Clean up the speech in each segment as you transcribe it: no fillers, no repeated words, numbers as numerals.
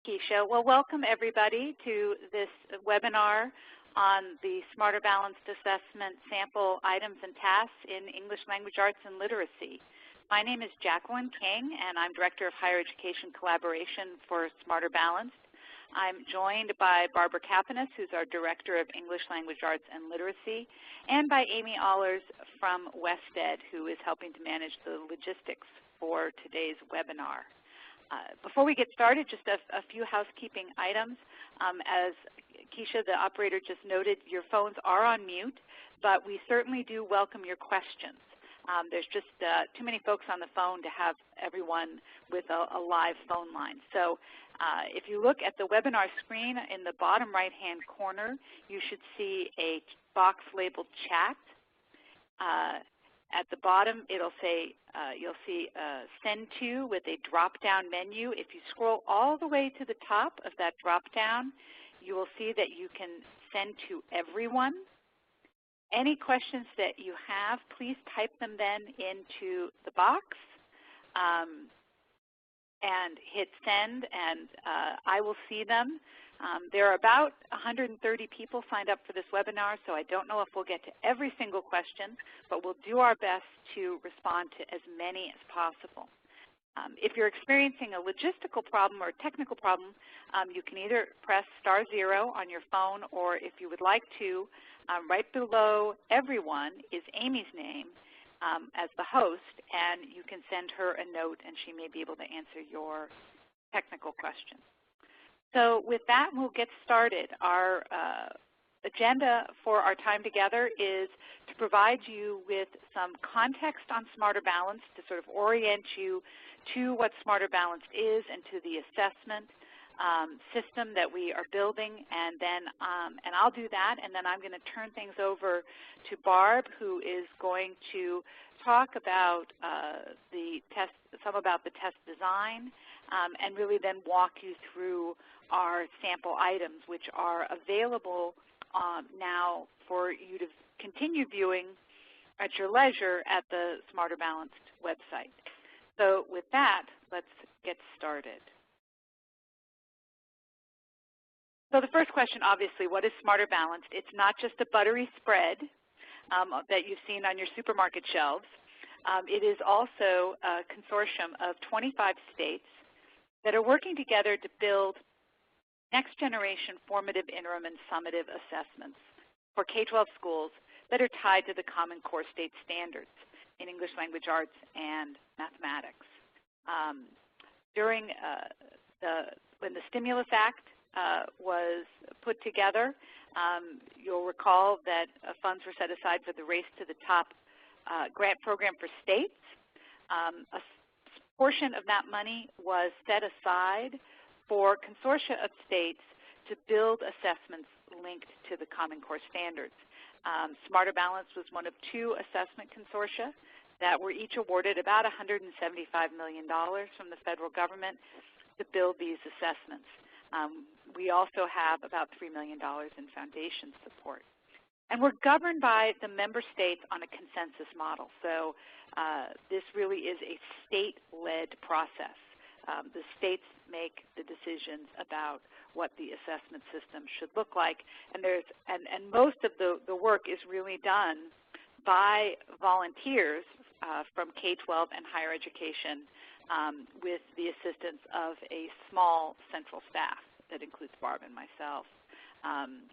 Keisha. Well, welcome everybody to this webinar on the Smarter Balanced Assessment Sample Items and Tasks in English Language Arts and Literacy. My name is Jacqueline King, and I'm Director of Higher Education Collaboration for Smarter Balanced. I'm joined by Barbara Kapanis, who's our Director of English Language Arts and Literacy, and by Amy Allers from WestEd, who is helping to manage the logistics for today's webinar. Before we get started, just a few housekeeping items. As Keisha, the operator, just noted, your phones are on mute, but we certainly do welcome your questions. There's just too many folks on the phone to have everyone with a live phone line. So if you look at the webinar screen in the bottom right-hand corner, you should see a box labeled chat. At the bottom, it'll say, you'll see send to with a drop-down menu. If you scroll all the way to the top of that drop-down, you will see that you can send to everyone. Any questions that you have, please type them then into the box and hit send, and I will see them. There are about 130 people signed up for this webinar, so I don't know if we'll get to every single question, but we'll do our best to respond to as many as possible. If you're experiencing a logistical problem or a technical problem, you can either press *0 on your phone, or if you would like to, right below everyone is Amy's name as the host, and you can send her a note and she may be able to answer your technical question. So with that, we'll get started. Our agenda for our time together is to provide you with some context on Smarter Balanced, to sort of orient you to what Smarter Balanced is and to the assessment system that we are building, and then I'll do that, and then I'm going to turn things over to Barb, who is going to talk about some about the test design, and really then walk you through our sample items, which are available now for you to continue viewing at your leisure at the Smarter Balanced website. So with that, let's get started. So the first question, obviously, what is Smarter Balanced? It's not just a buttery spread that you've seen on your supermarket shelves. It is also a consortium of 25 states that are working together to build next-generation formative, interim, and summative assessments for K-12 schools that are tied to the Common Core state standards in English Language Arts and mathematics. When the Stimulus Act was put together, you'll recall that funds were set aside for the Race to the Top grant program for states. A portion of that money was set aside for consortia of states to build assessments linked to the Common Core standards. Smarter Balanced was one of 2 assessment consortia that were each awarded about $175 million from the federal government to build these assessments. We also have about $3 million in foundation support. And we're governed by the member states on a consensus model. So this really is a state-led process. The states make the decisions about what the assessment system should look like, and most of the work is really done by volunteers from K-12 and higher education with the assistance of a small central staff that includes Barb and myself.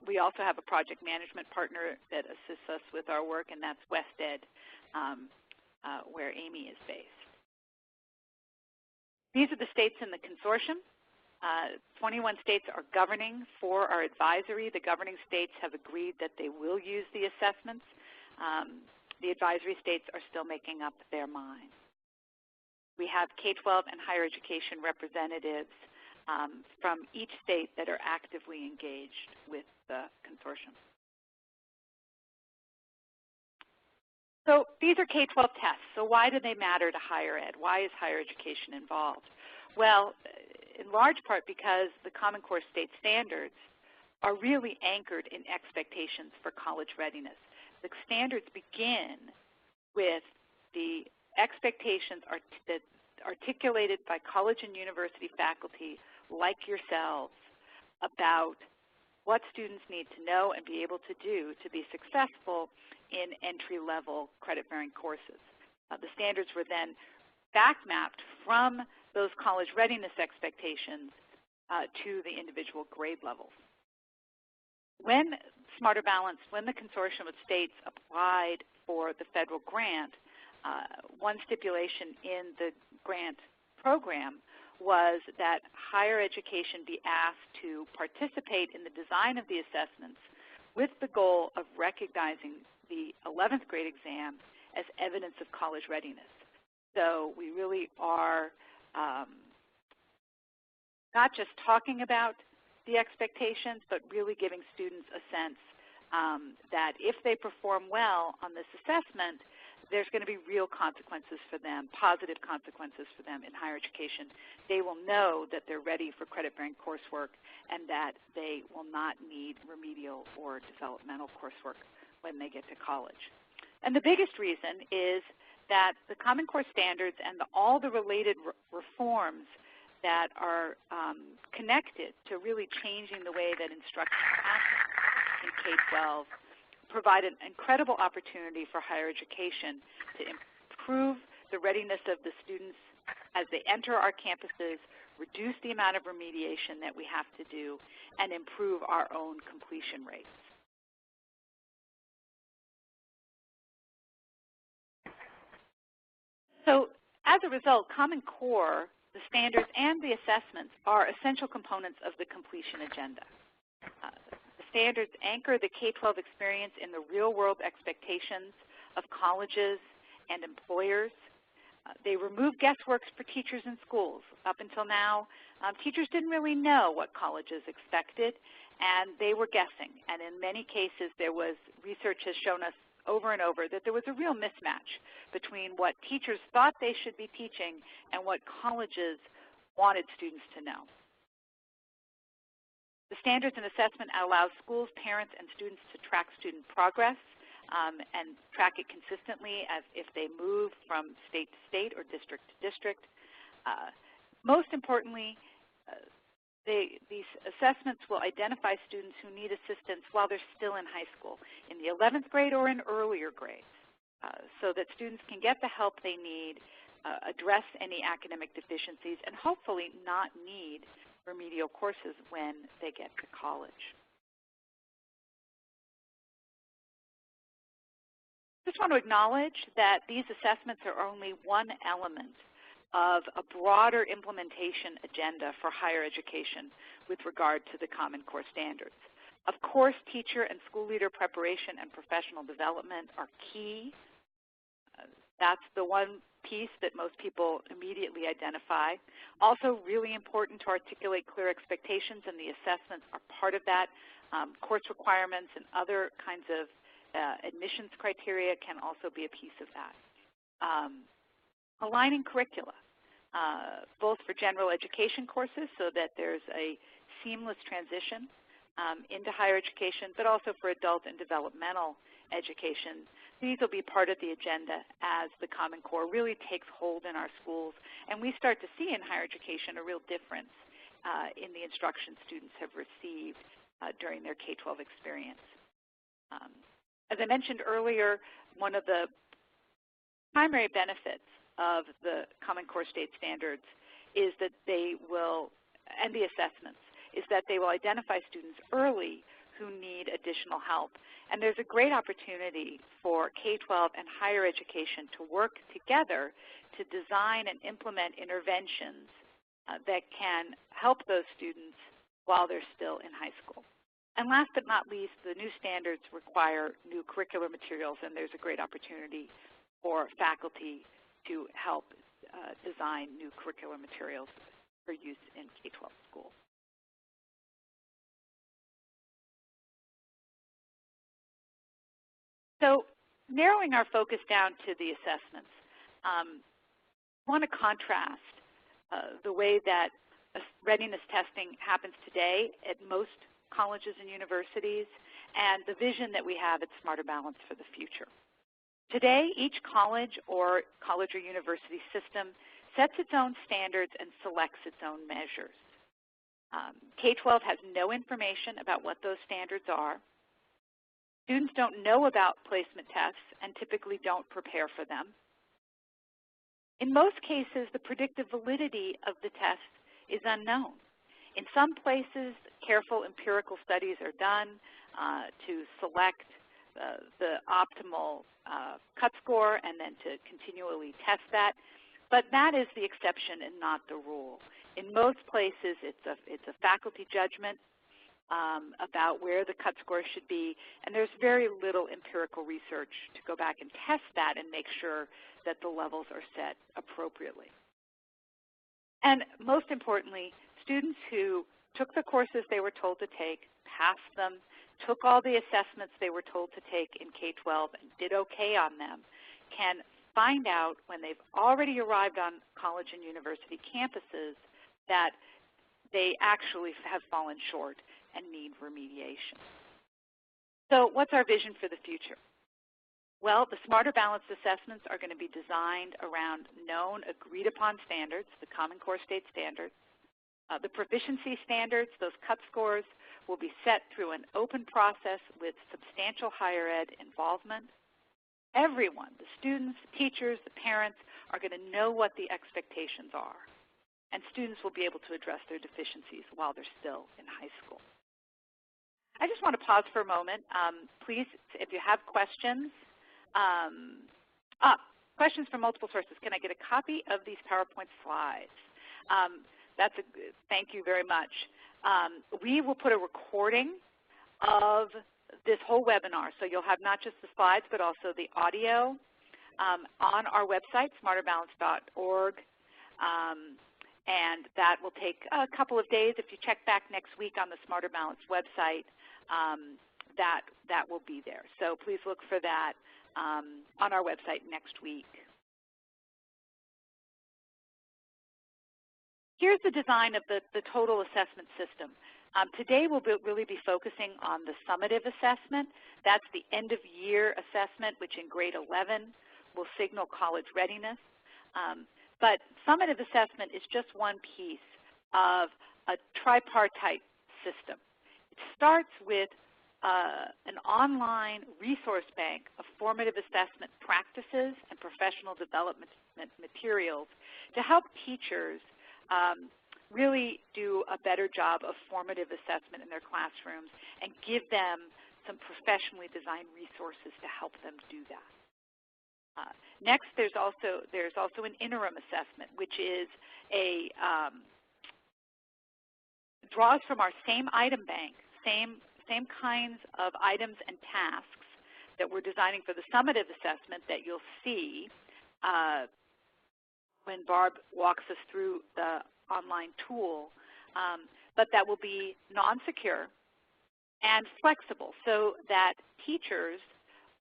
We also have a project management partner that assists us with our work, and that's WestEd, where Amy is based. These are the states in the consortium. 21 states are governing for our advisory. The governing states have agreed that they will use the assessments. The advisory states are still making up their minds. We have K-12 and higher education representatives from each state that are actively engaged with the consortium. So these are K-12 tests. So why do they matter to higher ed? Why is higher education involved? Well, in large part because the Common Core state standards are really anchored in expectations for college readiness. The standards begin with the expectations articulated by college and university faculty like yourselves about what students need to know and be able to do to be successful in entry-level credit-bearing courses. The standards were then back-mapped from those college readiness expectations to the individual grade levels. When Smarter Balanced, when the consortium of states applied for the federal grant, one stipulation in the grant program was that higher education be asked to participate in the design of the assessments with the goal of recognizing the 11th grade exam as evidence of college readiness. So we really are not just talking about the expectations, but really giving students a sense that if they perform well on this assessment, there's going to be real consequences for them, positive consequences for them in higher education. They will know that they're ready for credit-bearing coursework and that they will not need remedial or developmental coursework when they get to college. And the biggest reason is that the Common Core standards and all the related reforms that are connected to really changing the way that instruction happens in K-12 provide an incredible opportunity for higher education to improve the readiness of the students as they enter our campuses, reduce the amount of remediation that we have to do, and improve our own completion rates. So as a result, Common Core, the standards, and the assessments are essential components of the completion agenda. The standards anchor the K-12 experience in the real-world expectations of colleges and employers. They remove guesswork for teachers and schools. Up until now, teachers didn't really know what colleges expected, and they were guessing. And in many cases, research has shown us over and over that there was a real mismatch between what teachers thought they should be teaching and what colleges wanted students to know. The standards and assessment allows schools, parents, and students to track student progress and track it consistently as if they move from state to state or district to district. Most importantly, these assessments will identify students who need assistance while they're still in high school, in the 11th grade or in earlier grades, so that students can get the help they need, address any academic deficiencies, and hopefully not need remedial courses when they get to college. Just want to acknowledge that these assessments are only one element of a broader implementation agenda for higher education with regard to the Common Core standards. Of course, teacher and school leader preparation and professional development are key. That's the one piece that most people immediately identify. Also really important to articulate clear expectations, and the assessments are part of that. Course requirements and other kinds of admissions criteria can also be a piece of that. Aligning curricula, both for general education courses so that there's a seamless transition into higher education, but also for adult and developmental education. These will be part of the agenda as the Common Core really takes hold in our schools, and we start to see in higher education a real difference in the instruction students have received during their K-12 experience. As I mentioned earlier, one of the primary benefits of the Common Core state standards is that they will, and the assessments, is that they will identify students early who need additional help. And there's a great opportunity for K-12 and higher education to work together to design and implement interventions that can help those students while they're still in high school. And last but not least, the new standards require new curricular materials, and there's a great opportunity for faculty to help design new curricular materials for use in K-12 schools. So narrowing our focus down to the assessments, I want to contrast the way that readiness testing happens today at most colleges and universities and the vision that we have at Smarter Balance for the future. Today, each college or university system sets its own standards and selects its own measures. K-12 has no information about what those standards are. Students don't know about placement tests and typically don't prepare for them. In most cases, the predictive validity of the test is unknown. In some places, careful empirical studies are done to select the optimal cut score and then to continually test that. But that is the exception and not the rule. In most places, it's a faculty judgment about where the cut score should be, and there's very little empirical research to go back and test that and make sure that the levels are set appropriately. And most importantly, students who took the courses they were told to take, passed them, took all the assessments they were told to take in K-12 and did okay on them, can find out when they've already arrived on college and university campuses that they actually have fallen short and need remediation. So what's our vision for the future? Well, the Smarter Balanced assessments are going to be designed around known, agreed-upon standards, the Common Core State Standards. The proficiency standards, those cut scores, will be set through an open process with substantial higher ed involvement. Everyone, the students, the teachers, the parents, are going to know what the expectations are. And students will be able to address their deficiencies while they're still in high school. I just want to pause for a moment. Please, if you have questions, questions from multiple sources. Can I get a copy of these PowerPoint slides? Thank you very much. We will put a recording of this whole webinar, so you'll have not just the slides but also the audio on our website, smarterbalance.org, and that will take a couple of days. If you check back next week on the Smarter Balance website, that will be there. So please look for that on our website next week. Here's the design of the total assessment system. Today we'll really be focusing on the summative assessment. That's the end-of-year assessment, which in grade 11 will signal college readiness. But summative assessment is just one piece of a tripartite system. It starts with an online resource bank of formative assessment practices and professional development materials to help teachers really do a better job of formative assessment in their classrooms and give them some professionally designed resources to help them do that. Next, there's also an interim assessment, which is draws from our same item bank, same kinds of items and tasks that we're designing for the summative assessment that you'll see when Barb walks us through the online tool, but that will be non-secure and flexible so that teachers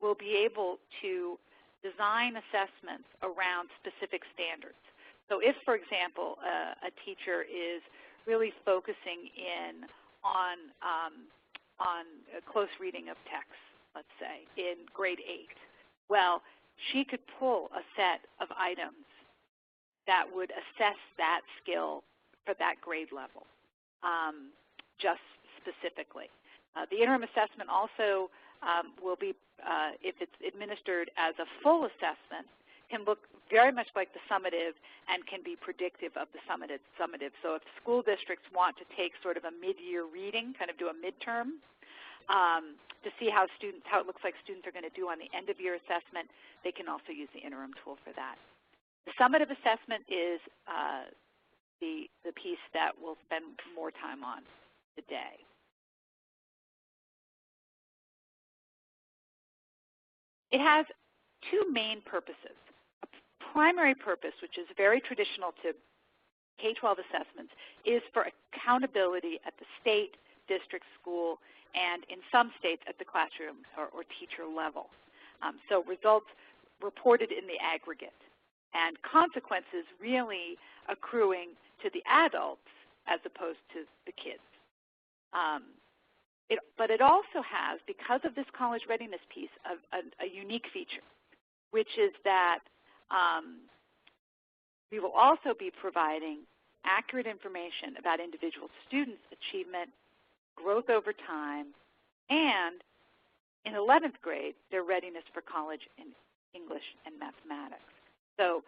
will be able to design assessments around specific standards. So if, for example, a teacher is really focusing in on a close reading of text, let's say, in grade 8, well, she could pull a set of items that would assess that skill for that grade level, just specifically. The interim assessment also will be, if it's administered as a full assessment, can look very much like the summative and can be predictive of the summative. So if school districts want to take sort of a mid-year reading, kind of do a midterm, to see how it looks like students are going to do on the end-of-year assessment, they can also use the interim tool for that. The summative assessment is the piece that we'll spend more time on today. It has two main purposes. A primary purpose, which is very traditional to K-12 assessments, is for accountability at the state, district, school, and in some states at the classroom or teacher level. So results reported in the aggregate, and consequences really accruing to the adults as opposed to the kids. But it also has, because of this college readiness piece, a unique feature, which is that we will also be providing accurate information about individual students' achievement, growth over time, and in 11th grade, their readiness for college in English and mathematics. So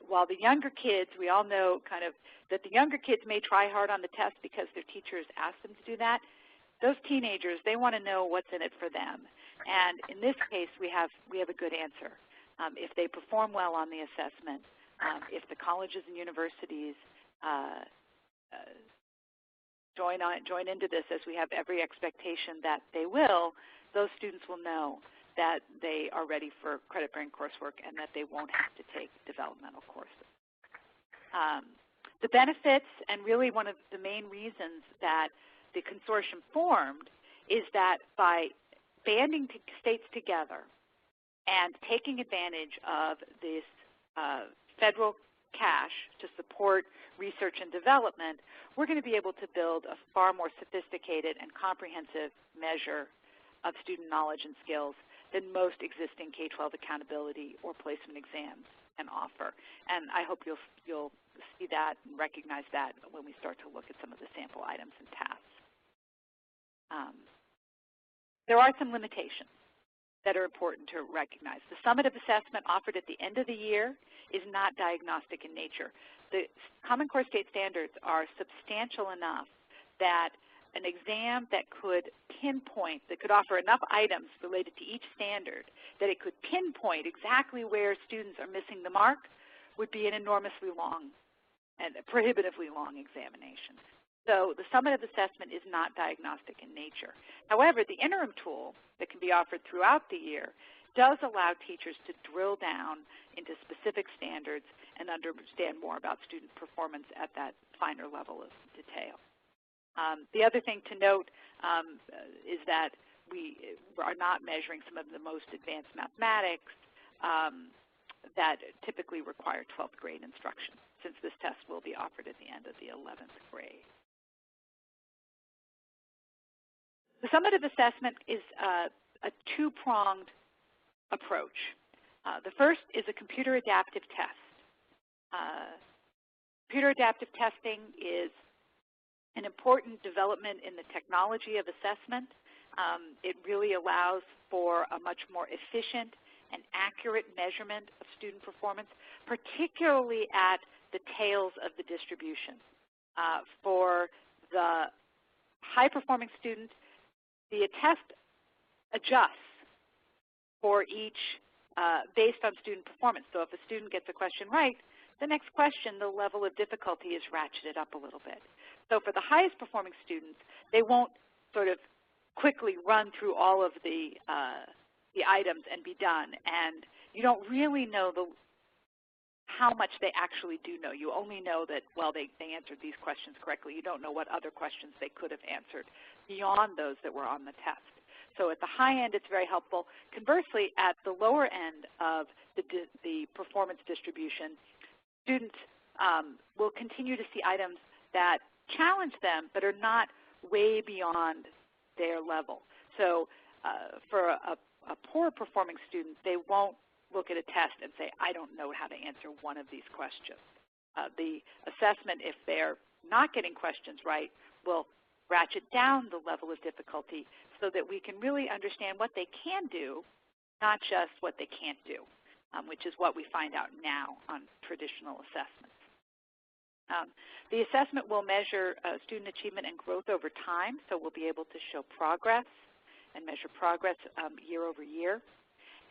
while the younger kids, we all know kind of that the younger kids may try hard on the test because their teachers ask them to do that, those teenagers, they want to know what's in it for them. And in this case, we have a good answer. If they perform well on the assessment, if the colleges and universities join into this, as we have every expectation that they will, those students will know that they are ready for credit-bearing coursework and that they won't have to take developmental courses. The benefits, and really one of the main reasons that the consortium formed, is that by banding states together and taking advantage of this federal cash to support research and development, we're going to be able to build a far more sophisticated and comprehensive measure of student knowledge and skills than most existing K-12 accountability or placement exams can offer. And I hope you'll see that and recognize that when we start to look at some of the sample items and tasks. There are some limitations that are important to recognize. The summative assessment offered at the end of the year is not diagnostic in nature. The Common Core State Standards are substantial enough that an exam that could pinpoint, that could offer enough items related to each standard that it could pinpoint exactly where students are missing the mark would be an enormously long and prohibitively long examination. So the summative assessment is not diagnostic in nature. However, the interim tool that can be offered throughout the year does allow teachers to drill down into specific standards and understand more about student performance at that finer level of detail. The other thing to note is that we are not measuring some of the most advanced mathematics that typically require 12th grade instruction, since this test will be offered at the end of the 11th grade. The summative assessment is a two-pronged approach. The first is a computer adaptive test. Computer adaptive testing is an important development in the technology of assessment. It really allows for a much more efficient and accurate measurement of student performance, particularly at the tails of the distribution. For the high-performing student, the test adjusts for each based on student performance. So if a student gets a question right, the next question, the level of difficulty is ratcheted up a little bit. So for the highest performing students, they won't sort of quickly run through all of the items and be done. And you don't really know how much they actually do know. You only know that, well, they answered these questions correctly. You don't know what other questions they could have answered beyond those that were on the test. So at the high end, it's very helpful. Conversely, at the lower end of the performance distribution, students will continue to see items that challenge them but are not way beyond their level. So for a poor performing student, they won't look at a test and say, I don't know how to answer one of these questions. The assessment, if they're not getting questions right, will ratchet down the level of difficulty so that we can really understand what they can do, not just what they can't do, which is what we find out now on traditional assessments. The assessment will measure student achievement and growth over time, so we'll be able to show progress and measure progress year over year.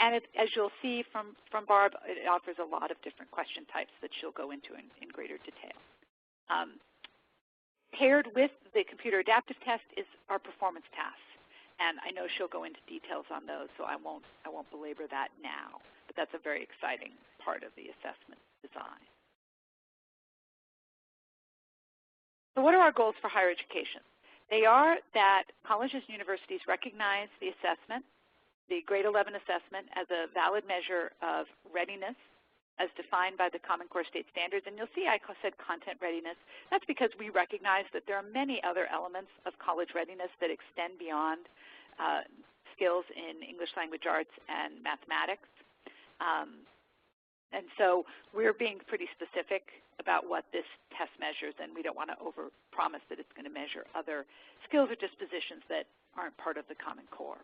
And as you'll see from Barb, it offers a lot of different question types that she'll go into in greater detail. Paired with the computer adaptive test is our performance tasks. And I know she'll go into details on those, so I won't belabor that now. But that's a very exciting part of the assessment design. So what are our goals for higher education? They are that colleges and universities recognize the assessment, the grade 11 assessment, as a valid measure of readiness as defined by the Common Core State Standards. And you'll see I said content readiness. That's because we recognize that there are many other elements of college readiness that extend beyond skills in English language arts and mathematics. And so we're being pretty specific about what this test measures, and we don't want to overpromise that it's going to measure other skills or dispositions that aren't part of the Common Core.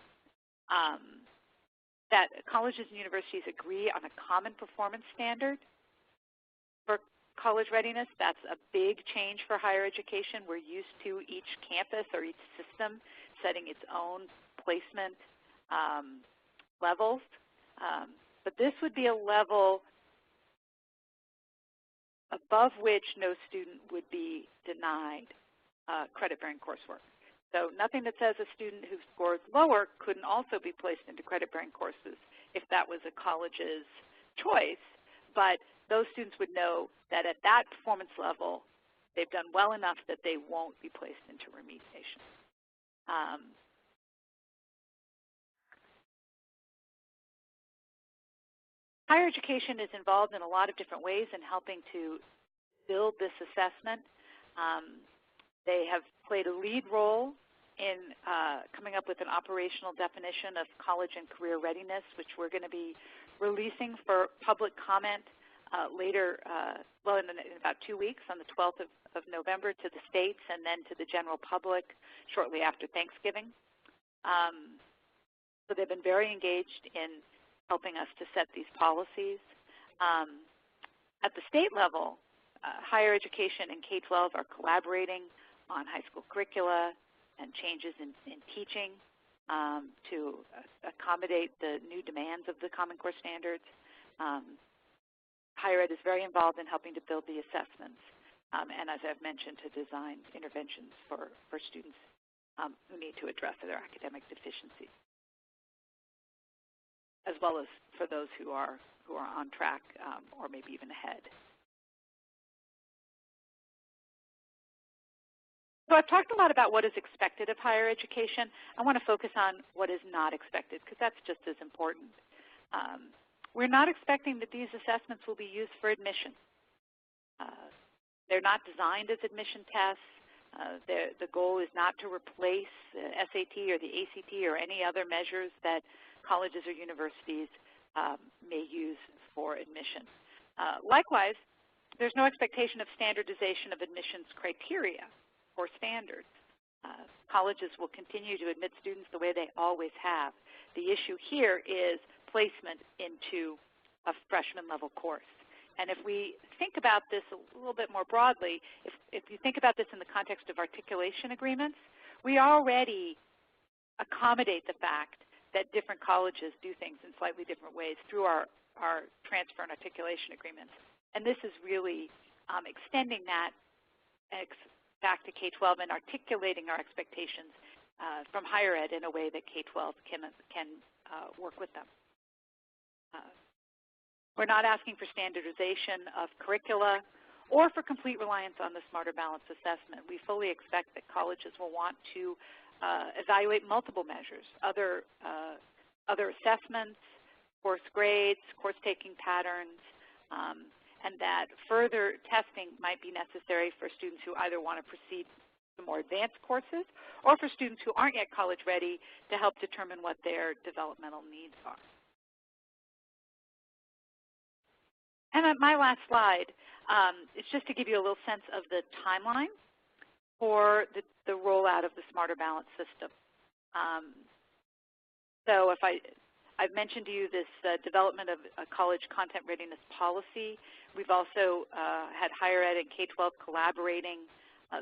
That colleges and universities agree on a common performance standard for college readiness. That's a big change for higher education. We're used to each campus or each system setting its own placement levels. But this would be a level above which no student would be denied credit-bearing coursework. So nothing that says a student who scores lower couldn't also be placed into credit-bearing courses if that was a college's choice, but those students would know that at that performance level, they've done well enough that they won't be placed into remediation. Higher education is involved in a lot of different ways in helping to build this assessment. They have played a lead role in coming up with an operational definition of college and career readiness, which we're going to be releasing for public comment later, well, in about 2 weeks, on the 12th of November to the states and then to the general public shortly after Thanksgiving. So they've been very engaged in helping us to set these policies. At the state level, higher education and K-12 are collaborating on high school curricula and changes in teaching to accommodate the new demands of the Common Core standards. Higher ed is very involved in helping to build the assessments and, as I've mentioned, to design interventions for students who need to address their academic deficiencies, as well as for those who are on track or maybe even ahead. So I've talked a lot about what is expected of higher education. I want to focus on what is not expected, because that's just as important. We're not expecting that these assessments will be used for admission. They're not designed as admission tests. The goal is not to replace the SAT or the ACT or any other measures that colleges or universities may use for admission. Likewise, there's no expectation of standardization of admissions criteria or standards. Colleges will continue to admit students the way they always have. The issue here is placement into a freshman level course. And if we think about this a little bit more broadly, if you think about this in the context of articulation agreements, we already accommodate the fact that different colleges do things in slightly different ways through our transfer and articulation agreements. And this is really extending that back to K-12 and articulating our expectations from higher ed in a way that K-12 can work with them. We're not asking for standardization of curricula or for complete reliance on the Smarter Balance assessment. We fully expect that colleges will want to evaluate multiple measures, other assessments, course grades, course-taking patterns, and that further testing might be necessary for students who either want to proceed to more advanced courses or for students who aren't yet college ready to help determine what their developmental needs are. And my last slide is just to give you a little sense of the timeline for the rollout of the Smarter Balance system. So if I've mentioned to you this development of a college content readiness policy. We've also had higher ed and K-12 collaborating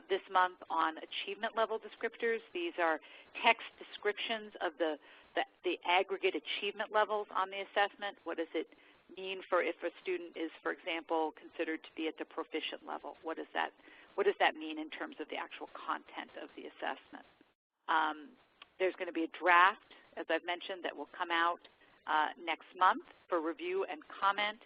this month on achievement level descriptors. These are text descriptions of the aggregate achievement levels on the assessment. What does it mean for if a student is, for example, considered to be at the proficient level? What does that mean in terms of the actual content of the assessment? There's going to be a draft, as I've mentioned, that will come out next month for review and comment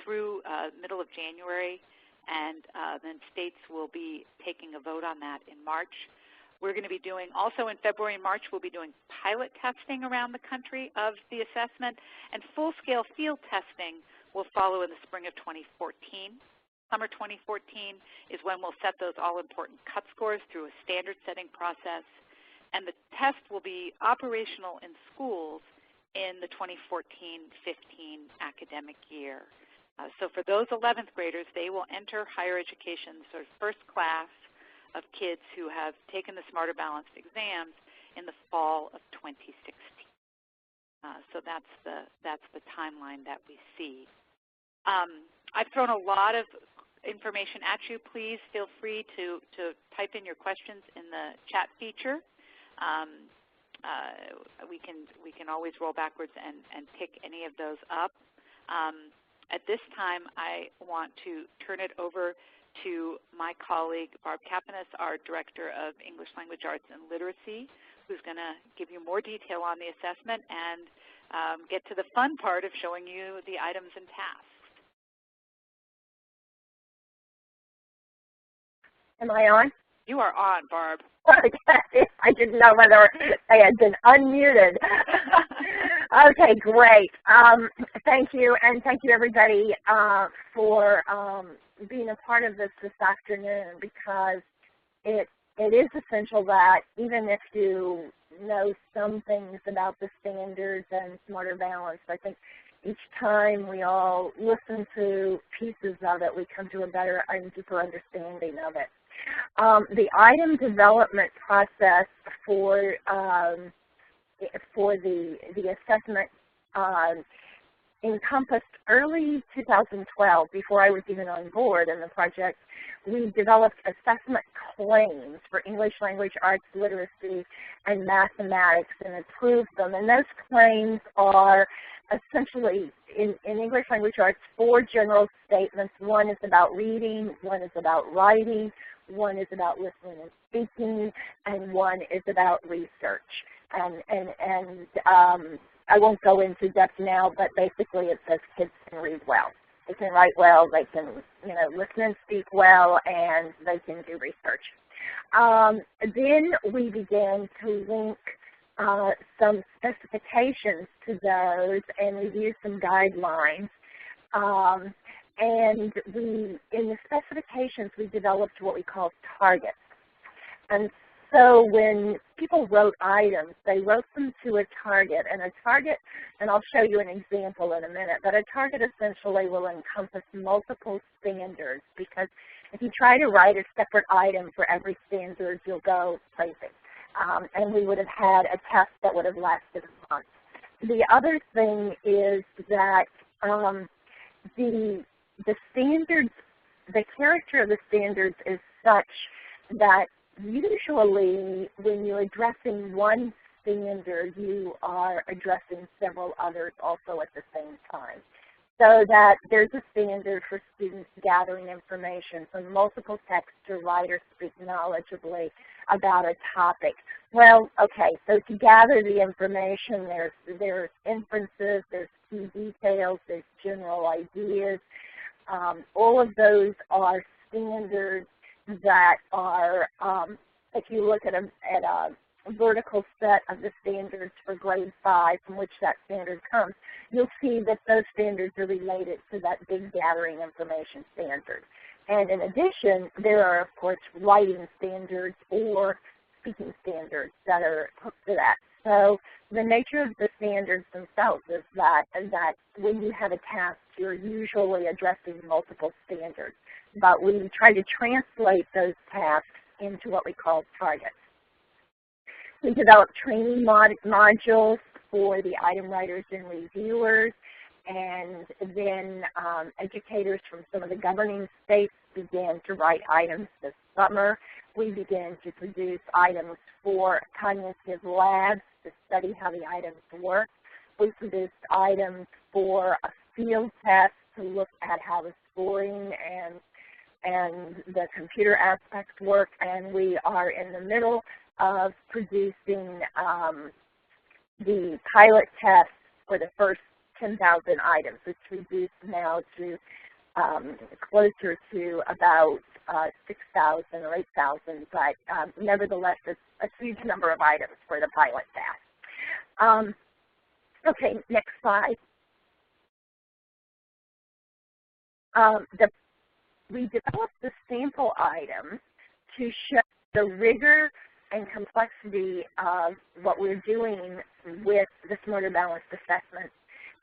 through middle of January, and then states will be taking a vote on that in March. We're going to be doing, also in February and March, we'll be doing pilot testing around the country of the assessment, and full-scale field testing will follow in the spring of 2014. Summer 2014 is when we'll set those all-important cut scores through a standard setting process, and the test will be operational in schools in the 2014-15 academic year. So for those 11th graders, they will enter higher education, sort of first class of kids who have taken the Smarter Balanced exams in the fall of 2016. So that's the timeline that we see. I've thrown a lot of information at you. Please feel free to type in your questions in the chat feature. We can always roll backwards and pick any of those up. At this time, I want to turn it over to my colleague, Barb Kapanis, our Director of English Language Arts and Literacy, who's going to give you more detail on the assessment and get to the fun part of showing you the items and tasks. Am I on? You are on, Barb. Okay. I didn't know whether I had been unmuted. Okay, great. Thank you, and thank you everybody for being a part of this afternoon, because it is essential that even if you know some things about the standards and Smarter Balanced, I think each time we all listen to pieces of it, we come to a better and deeper understanding of it. The item development process for the assessment encompassed early 2012, before I was even on board in the project. We developed assessment claims for English language arts, literacy, and mathematics and approved them. And those claims are essentially, in English language arts, 4 general statements. One is about reading, one is about writing, one is about listening and speaking, and one is about research. And I won't go into depth now, but basically it says kids can read well. They can write well, they can listen and speak well, and they can do research. Then we began to link some specifications to those and review some guidelines. And in the specifications, we developed what we call targets. And so when people wrote items, they wrote them to a target. And a target, and I'll show you an example in a minute, but a target essentially will encompass multiple standards, because if you try to write a separate item for every standard, you'll go crazy. And we would have had a test that would have lasted a month. The other thing is that the standards, the character of the standards is such that usually when you're addressing one standard, you are addressing several others also at the same time. So that there's a standard for students gathering information from multiple texts to write or speak knowledgeably about a topic. Well, okay, so to gather the information, there's inferences, there's key details, there's general ideas. All of those are standards that are, if you look at a vertical set of the standards for grade 5 from which that standard comes, you'll see that those standards are related to that big gathering information standard. And in addition, there are, of course, writing standards or speaking standards that are hooked to that. So the nature of the standards themselves is that when you have a task, you're usually addressing multiple standards. But we try to translate those tasks into what we call targets. We develop training modules for the item writers and reviewers, and then educators from some of the governing states began to write items this summer. We began to produce items for cognitive labs to study how the items work. We produced items for a field test to look at how the scoring and the computer aspects work, and we are in the middle of producing the pilot test for the first 10,000 items. It's reduced now to closer to about 6,000 or 8,000, but nevertheless, it's a huge number of items for the pilot test. Okay, next slide. We developed the sample items to show the rigor and complexity of what we're doing with the Smarter Balanced assessment.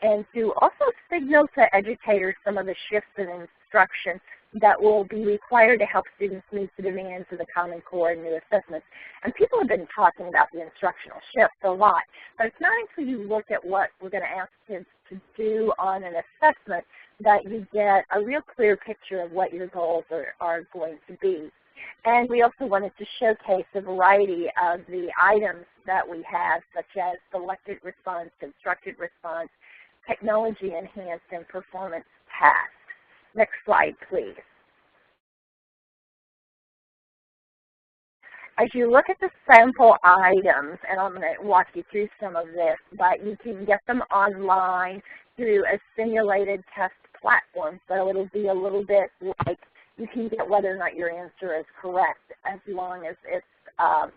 and to also signal to educators some of the shifts in instruction that will be required to help students meet the demands of the Common Core and new assessments. And people have been talking about the instructional shifts a lot, but it's not until you look at what we're going to ask kids to do on an assessment that you get a real clear picture of what your goals are going to be. And we also wanted to showcase a variety of the items that we have, such as selected response, constructed response, technology enhanced, and performance tasks. Next slide, please. As you look at the sample items, and I'm going to walk you through some of this, but you can get them online through a simulated test platform. So it'll be a little bit like you can get whether or not your answer is correct as long as it's a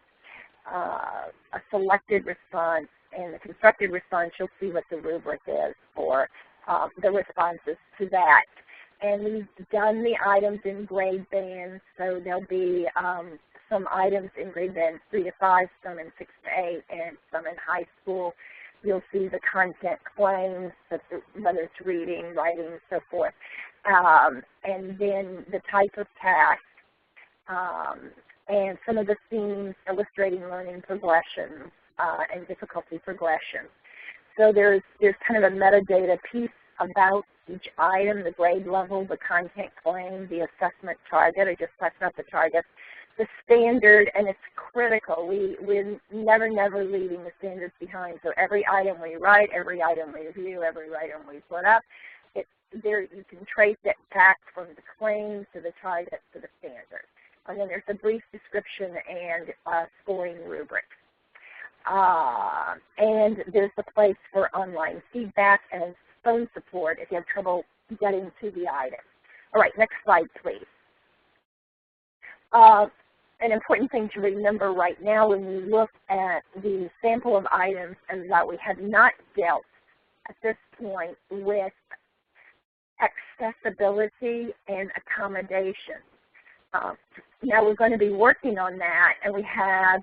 selected response. And the constructed response, you'll see what the rubric is for the responses to that. And we've done the items in grade bands, so there'll be some items in grade bands 3 to 5, some in 6 to 8, and some in high school. You'll see the content claims, whether it's reading, writing, so forth. And then the type of task, and some of the themes illustrating learning progression and difficulty progression. So there's kind of a metadata piece about each item, the grade level, the content claim, the assessment target. I just talked about the targets. The standard, and it's critical. We're never leaving the standards behind. So every item we write, every item we review, every item we put up, there you can trace it back from the claim to the target to the standard. And then there's a brief description and scoring rubric. And there's a place for online feedback and phone support if you have trouble getting to the item. All right, next slide, please. An important thing to remember right now when you look at the sample of items and that we have not dealt at this point with accessibility and accommodation. Now we're going to be working on that, and we have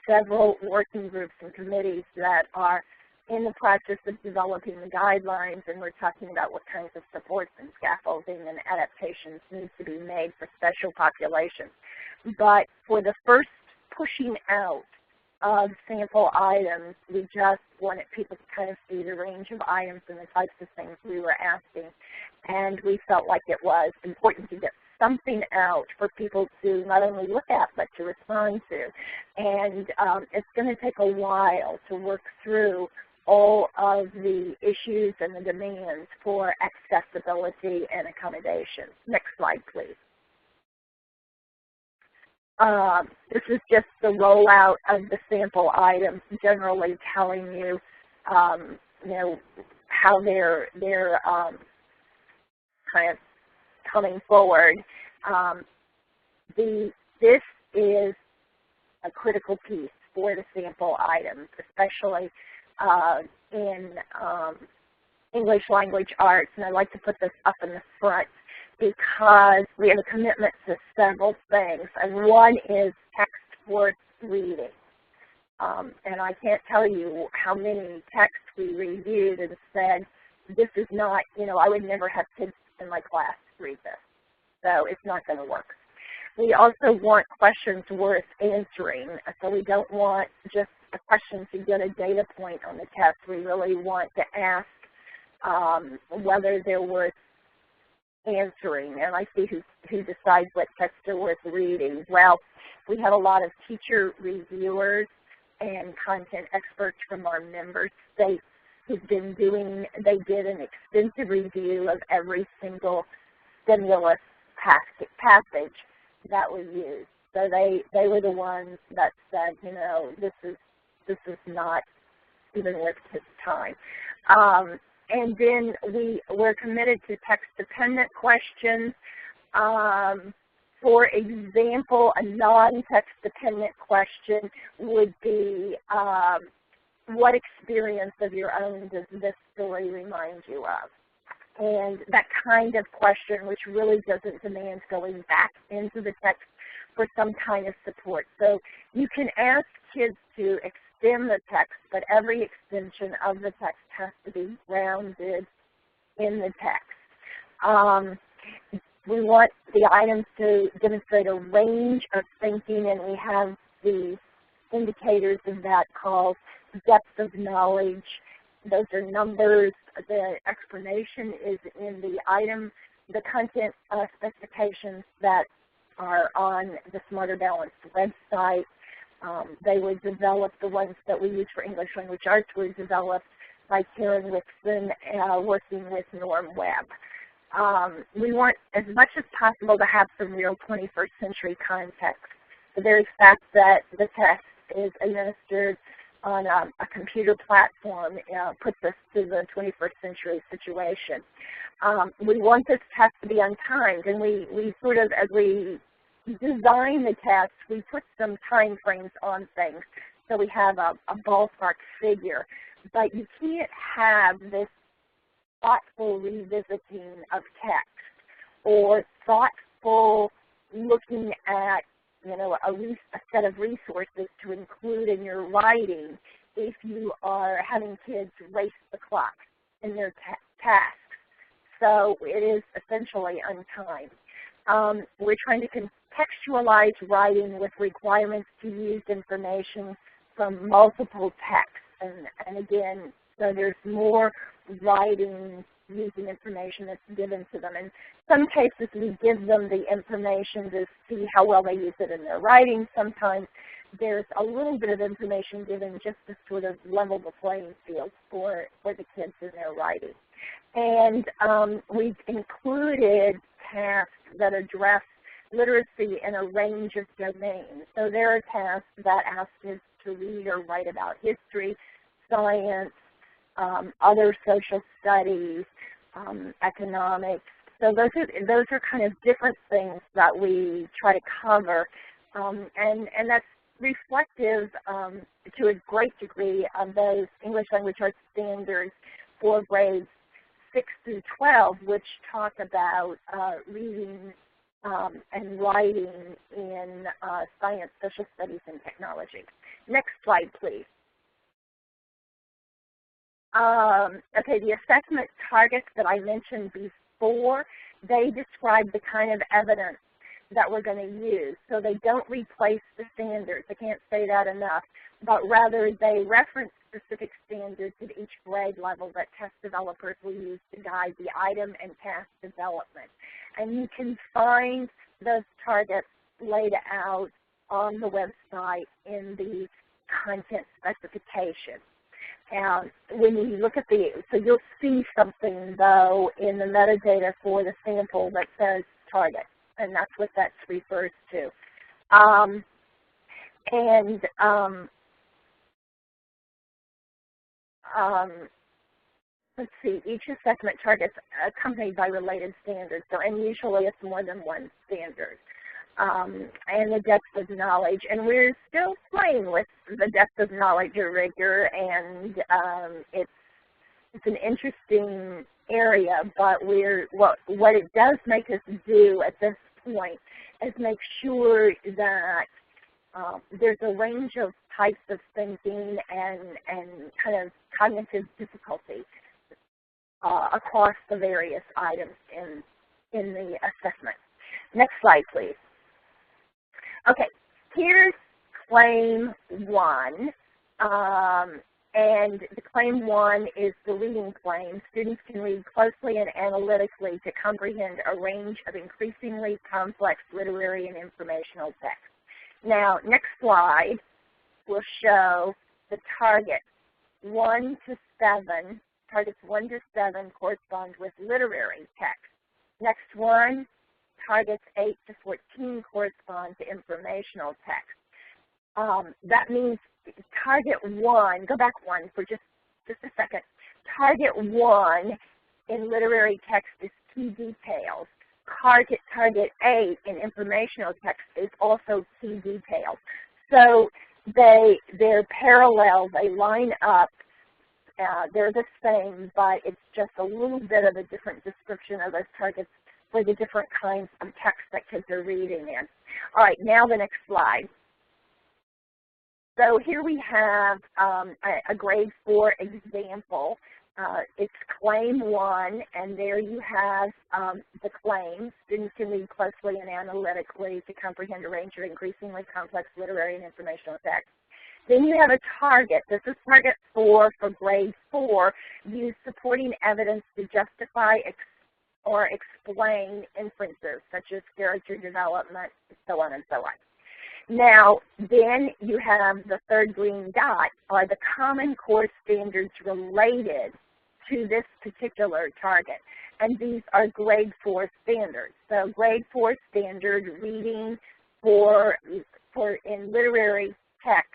several working groups and committees that are in the process of developing the guidelines, and we're talking about what kinds of supports and scaffolding and adaptations need to be made for special populations. But for the first pushing out of sample items, we just wanted people to kind of see the range of items and the types of things we were asking. And we felt like it was important to get something out for people to not only look at but to respond to. And it's going to take a while to work through all of the issues and the demands for accessibility and accommodation. Next slide, please. This is just the rollout of the sample items, generally telling you, how they're kind of coming forward. This is a critical piece for the sample items, especially in English language arts, and I like to put this up in the front because we have a commitment to several things, and one is text worth reading. And I can't tell you how many texts we reviewed and said, this is not, I would never have kids in my class read this, so it's not going to work. We also want questions worth answering, so we don't want just a question to get a data point on the test. We really want to ask whether they're worth answering, and I see who decides what texts are worth reading. Well, we have a lot of teacher reviewers and content experts from our member states who've been they did an extensive review of every single stimulus passage that we used. So they were the ones that said, this is not even worth his time. And then we're committed to text-dependent questions. For example, a non-text-dependent question would be, what experience of your own does this story remind you of? And that kind of question, which really doesn't demand going back into the text for some kind of support. So you can ask kids to within the text, but every extension of the text has to be grounded in the text. We want the items to demonstrate a range of thinking, and we have the indicators of that called depth of knowledge. Those are numbers. The explanation is in the item, the content specifications that are on the Smarter Balanced website. They were developed, the ones that we use for English Language Arts were developed by Karen Wixon working with Norm Webb. We want as much as possible to have some real 21st century context. The very fact that the test is administered on a computer platform puts us to the 21st century situation. We want this test to be untimed, and we sort of, as we design the test, we put some time frames on things so we have a ballpark figure. But you can't have this thoughtful revisiting of text or thoughtful looking at a set of resources to include in your writing if you are having kids race the clock in their tasks. So it is essentially untimed. We're trying to contextualize writing with requirements to use information from multiple texts. And again, so there's more writing using information that's given to them. In some cases, we give them the information to see how well they use it in their writing. Sometimes there's a little bit of information given just to sort of level the playing field for the kids in their writing. And we've included tasks that address literacy in a range of domains. So there are tasks that ask us to read or write about history, science, other social studies, economics. So those are kind of different things that we try to cover, and that's reflective to a great degree of those English Language Arts standards for grades 6 through 12, which talk about reading and writing in science, social studies, and technology. Next slide, please. Okay, the assessment targets that I mentioned before, they describe the kind of evidence that we're going to use. So they don't replace the standards. I can't say that enough. But rather they reference specific standards at each grade level that test developers will use to guide the item and task development. And you can find those targets laid out on the website in the content specification. And when you look at so you'll see something though in the metadata for the sample that says target, and that's what that refers to. Let's see, each assessment target is accompanied by related standards, so and usually it's more than one standard. And the depth of knowledge, and we're still playing with the depth of knowledge or rigor, and it's an interesting area, but what it does make us do at this point is make sure that there's a range of types of thinking and kind of cognitive difficulty across the various items in the assessment. Next slide, please. Okay, here's claim 1, and the claim 1 is the reading claim. Students can read closely and analytically to comprehend a range of increasingly complex literary and informational text. Now, next slide will show the targets 1 to 7. Targets 1 to 7 correspond with literary text. Next one, targets 8 to 14 correspond to informational text. That means target 1, go back one for just a second. Target 1 in literary text is key details. Target 8 in informational text is also key details. So they're parallel, they line up. They're the same, but it's just a little bit of a different description of those targets for the different kinds of text that kids are reading in. All right, now the next slide. So here we have a grade 4 example. It's claim 1, and there you have the claims. Students can read closely and analytically to comprehend a range of increasingly complex literary and informational texts. Then you have a target. This is target 4 for grade 4. Use supporting evidence to justify or explain inferences, such as character development, so on and so on. Now, then you have the third green dot, are the Common Core standards related to this particular target. And these are grade 4 standards. So grade 4 standard reading for in literary text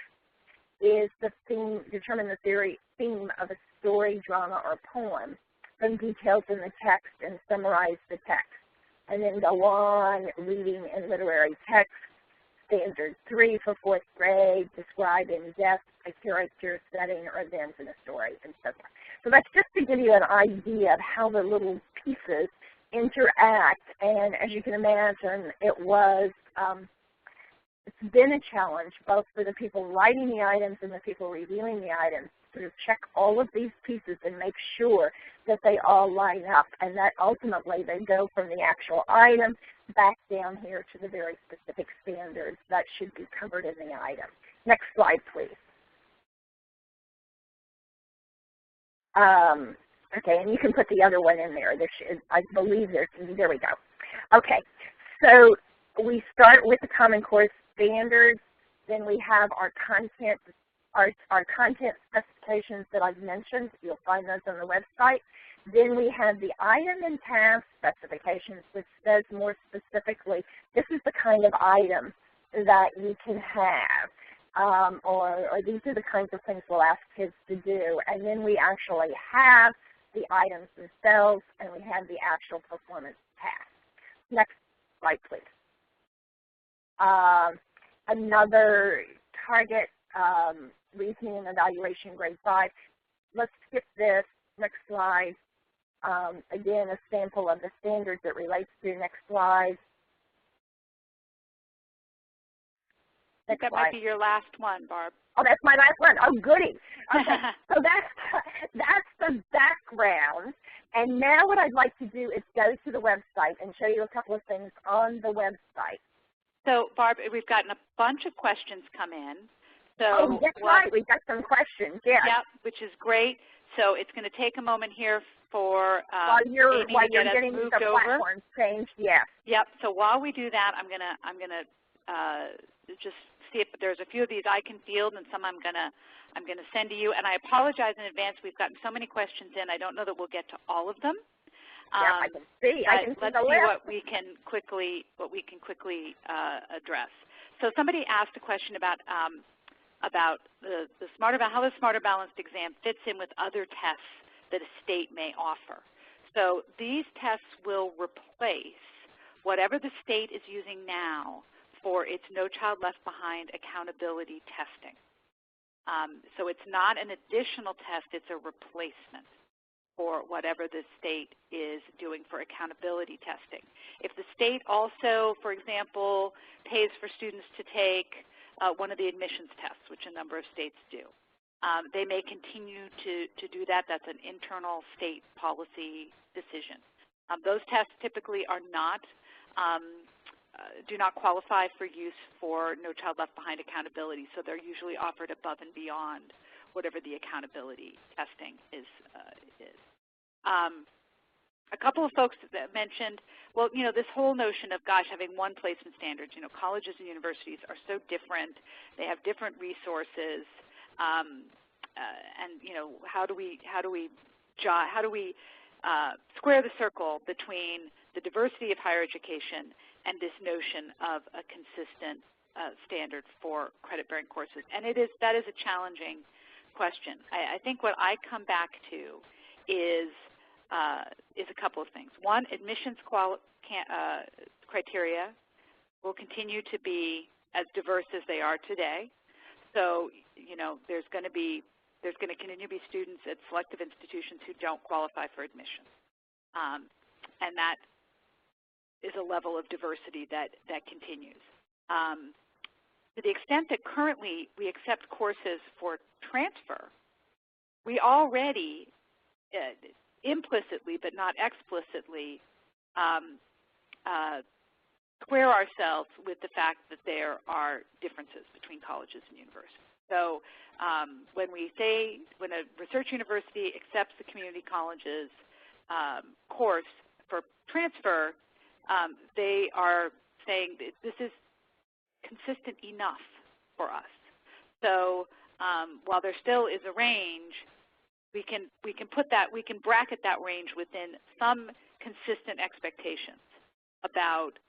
is the theme, determine the theme of a story, drama, or poem from details in the text and summarize the text. And then go on reading in literary text. Standard 3 for 4th grade, describe in depth a character, setting, or events in a story, and so forth. So that's just to give you an idea of how the little pieces interact. And as you can imagine, it's been a challenge both for the people writing the items and the people reviewing the items to check all of these pieces and make sure that they all line up, and that ultimately they go from the actual item back down here to the very specific standards that should be covered in the item. Next slide, please. Okay, and you can put the other one in there. I believe there we go. Okay, so we start with the Common Core standards. Then we have our content specifications that I've mentioned. You'll find those on the website. Then we have the item and task specifications, which says more specifically, this is the kind of item that you can have, or these are the kinds of things we'll ask kids to do. And then we actually have the items themselves, and we have the actual performance task. Next slide, please. Another target, reasoning and evaluation, grade 5. Let's skip this. Next slide. Again, a sample of the standards it relates to. Next slide. Next that slide. might be your last one, Barb. Oh, that's my last one. Oh, goody. Okay, so that's the background. And now what I'd like to do is go to the website and show you a couple of things on the website. So, Barb, we've gotten a bunch of questions come in. So that's right. We've got some questions. Yeah. Yep, which is great. So it's going to take a moment here for while you're getting moved the platforms changed. Yes. Yep. So while we do that, I'm gonna just see if there's a few of these I can field, and some I'm gonna send to you. And I apologize in advance. We've gotten so many questions in. I don't know that we'll get to all of them. Yeah, I can see. Let's see what we can quickly address. So somebody asked a question about how the Smarter Balanced exam fits in with other tests that a state may offer. So these tests will replace whatever the state is using now for its No Child Left Behind accountability testing. So it's not an additional test, it's a replacement for whatever the state is doing for accountability testing. If the state also, for example, pays for students to take one of the admissions tests, which a number of states do, they may continue to do that. That's an internal state policy decision. Those tests typically are not, do not qualify for use for No Child Left Behind accountability, so they're usually offered above and beyond whatever the accountability testing is. A couple of folks that mentioned, well, you know, this whole notion of, gosh, having one placement standard. You know, colleges and universities are so different. They have different resources, and you know, how do we square the circle between the diversity of higher education and this notion of a consistent standard for credit-bearing courses? And that is a challenging question. I think what I come back to is a couple of things. One, admissions criteria will continue to be as diverse as they are today. So, you know, there's going to continue to be students at selective institutions who don't qualify for admission, and that is a level of diversity that continues. to the extent that currently we accept courses for transfer, we already implicitly but not explicitly square ourselves with the fact that there are differences between colleges and universities. So when a research university accepts the community college's course for transfer, they are saying that this is consistent enough for us. So while there still is a range, we can bracket that range within some consistent expectations about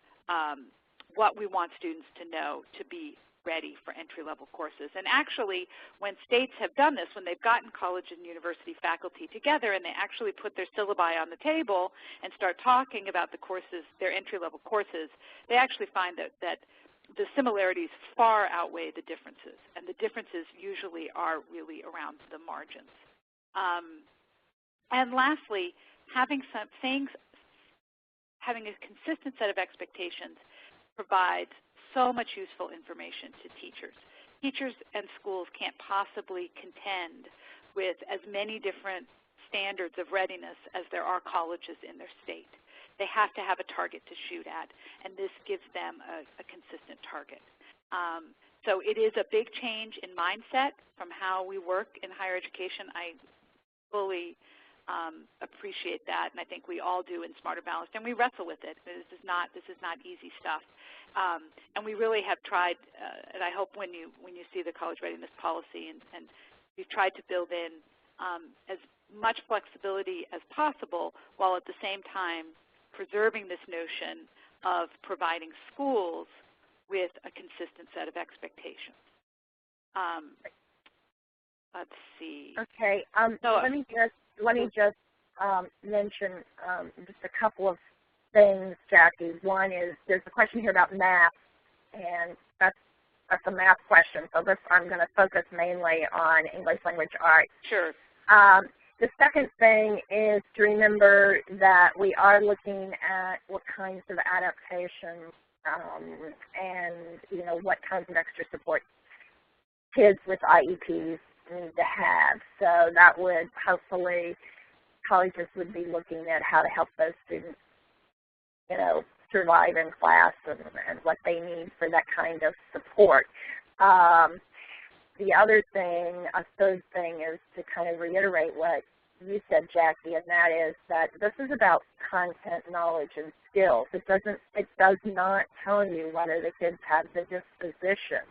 what we want students to know to be ready for entry-level courses. And actually, when states have done this, when they've gotten college and university faculty together and they actually put their syllabi on the table and start talking about the courses, their entry-level courses, they actually find that the similarities far outweigh the differences, and the differences usually are really around the margins. And lastly, having a consistent set of expectations provides so much useful information to teachers. Teachers and schools can't possibly contend with as many different standards of readiness as there are colleges in their state. They have to have a target to shoot at, and this gives them a consistent target. So it is a big change in mindset from how we work in higher education. I fully appreciate that, and I think we all do in Smarter Balanced, and we wrestle with it. This is not easy stuff. And we really have tried, and I hope when you see the college readiness policy, and we've tried to build in as much flexibility as possible, while at the same time preserving this notion of providing schools with a consistent set of expectations. Let's see. Okay. So let me just mention just a couple of things, Jackie. One is there's a question here about math, and that's a math question. So I'm going to focus mainly on English language arts. Sure. The second thing is to remember that we are looking at what kinds of adaptations and what kinds of extra support kids with IEPs need to have. So that would hopefully colleges would be looking at how to help those students, survive in class and what they need for that kind of support. The other thing, a third thing, is to kind of reiterate what you said, Jackie, and that is that this is about content, knowledge, and skills. It does not tell you whether the kids have the disposition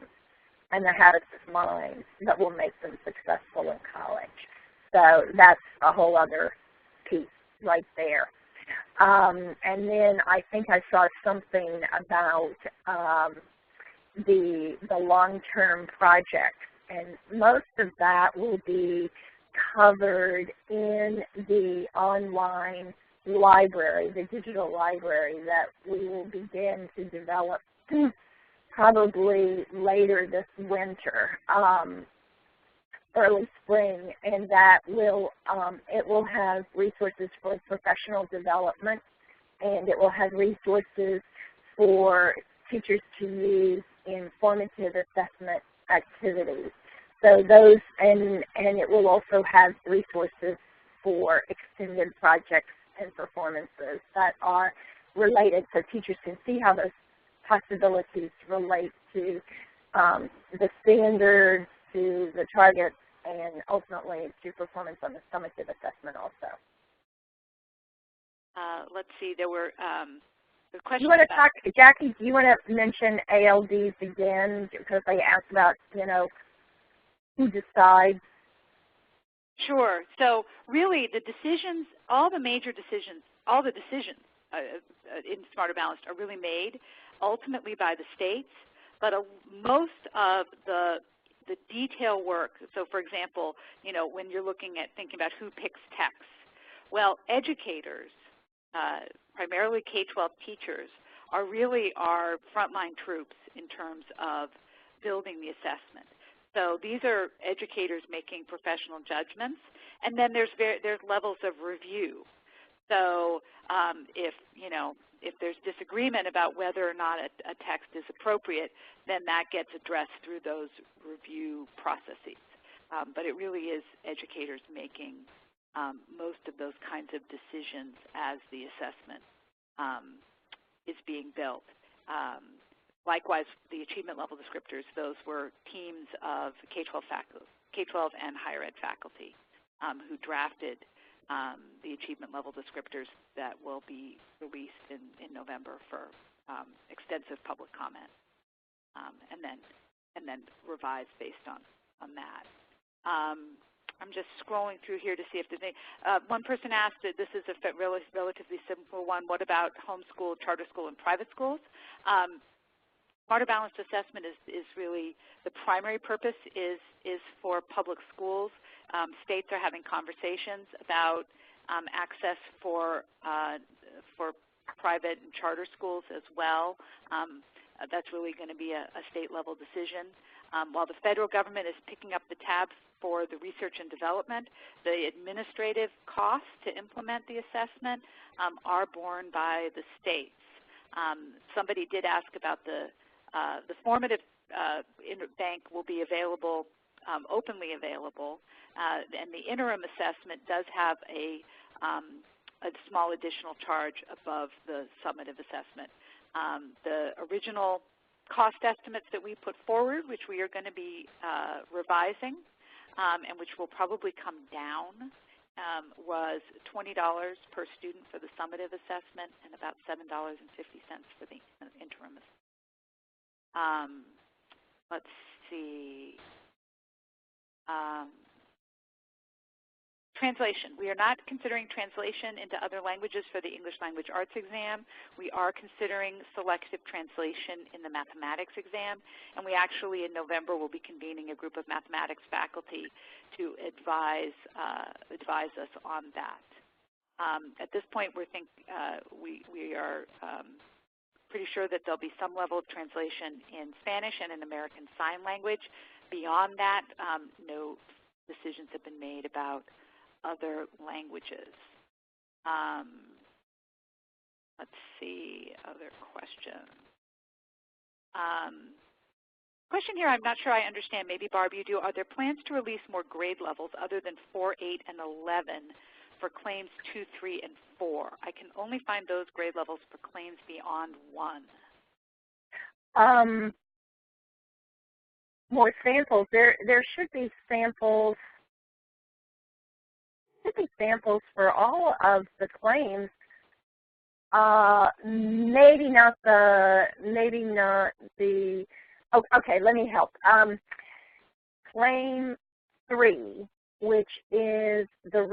and the habits of mind that will make them successful in college. So that's a whole other piece right there. And then I think I saw something about the long-term projects, and most of that will be covered in the online library, the digital library that we will begin to develop probably later this winter, early spring, and that will it will have resources for professional development, and it will have resources for teachers to use in formative assessment activities. So those, and it will also have resources for extended projects and performances that are related, so teachers can see how those possibilities relate to the standards, to the targets, and ultimately to performance on the summative assessment also. Let's see, there were the questions. You want to talk, Jackie, do you want to mention ALDs again? Because they asked about, who decides. Sure. So really the decisions, all the major decisions, all the decisions in Smarter Balanced are really made ultimately by the states, but most of the detail work, so for example, when you're looking at thinking about who picks texts, well, educators, primarily K-12 teachers, are really our frontline troops in terms of building the assessment. So these are educators making professional judgments, and then there's levels of review. So if there's disagreement about whether or not a text is appropriate, then that gets addressed through those review processes. But it really is educators making most of those kinds of decisions as the assessment is being built. Likewise, the achievement level descriptors, those were teams of K-12 and higher ed faculty who drafted the achievement level descriptors that will be released in November for extensive public comment, and then revised based on that. I'm just scrolling through here to see if there's any. One person asked that this is a relatively simple one. What about homeschool, charter school, and private schools? Smarter Balanced Assessment is really the primary purpose is for public schools. States are having conversations about access for private and charter schools as well. That's really going to be a state-level decision. While the federal government is picking up the tab for the research and development, the administrative costs to implement the assessment are borne by the states. Somebody did ask about the formative bank will be available, openly available, and the interim assessment does have a small additional charge above the summative assessment. The original cost estimates that we put forward, which we are going to be revising, and which will probably come down, was $20 per student for the summative assessment and about $7.50 for the interim assessment. Let's see. Translation. We are not considering translation into other languages for the English Language Arts exam. We are considering selective translation in the mathematics exam, and we actually in November will be convening a group of mathematics faculty to advise us on that. At this point, we are pretty sure that there'll be some level of translation in Spanish and in American Sign Language. Beyond that, no decisions have been made about other languages. Let's see, other questions. Question here, I'm not sure I understand. Maybe, Barb, you do. Are there plans to release more grade levels other than 4, 8, and 11 for claims 2, 3, and 4? I can only find those grade levels for claims beyond 1. More samples. There should be samples. For all of the claims. Maybe not the. Oh, okay, let me help. Claim 3, which is the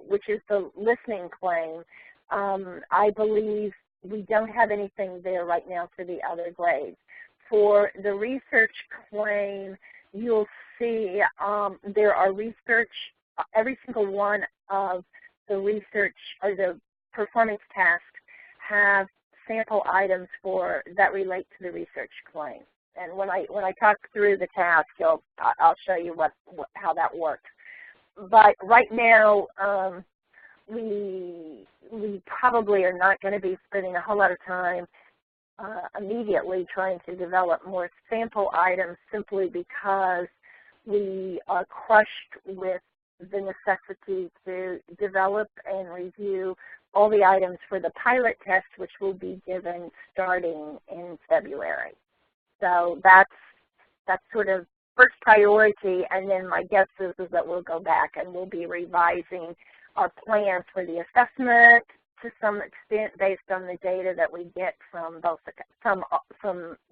which is the listening claim. I believe we don't have anything there right now for the other grades. For the research claim, you'll see there are research. Every single one of the research or the performance tasks have sample items that relate to the research claim. And when I talk through the task, I'll show you how that works. But right now, we probably are not going to be spending a whole lot of time immediately trying to develop more sample items simply because we are crushed with the necessity to develop and review all the items for the pilot test, which will be given starting in February. So that's sort of first priority, and then my guess is that we'll go back and we'll be revising our plans for the assessment to some extent based on the data that we get from both from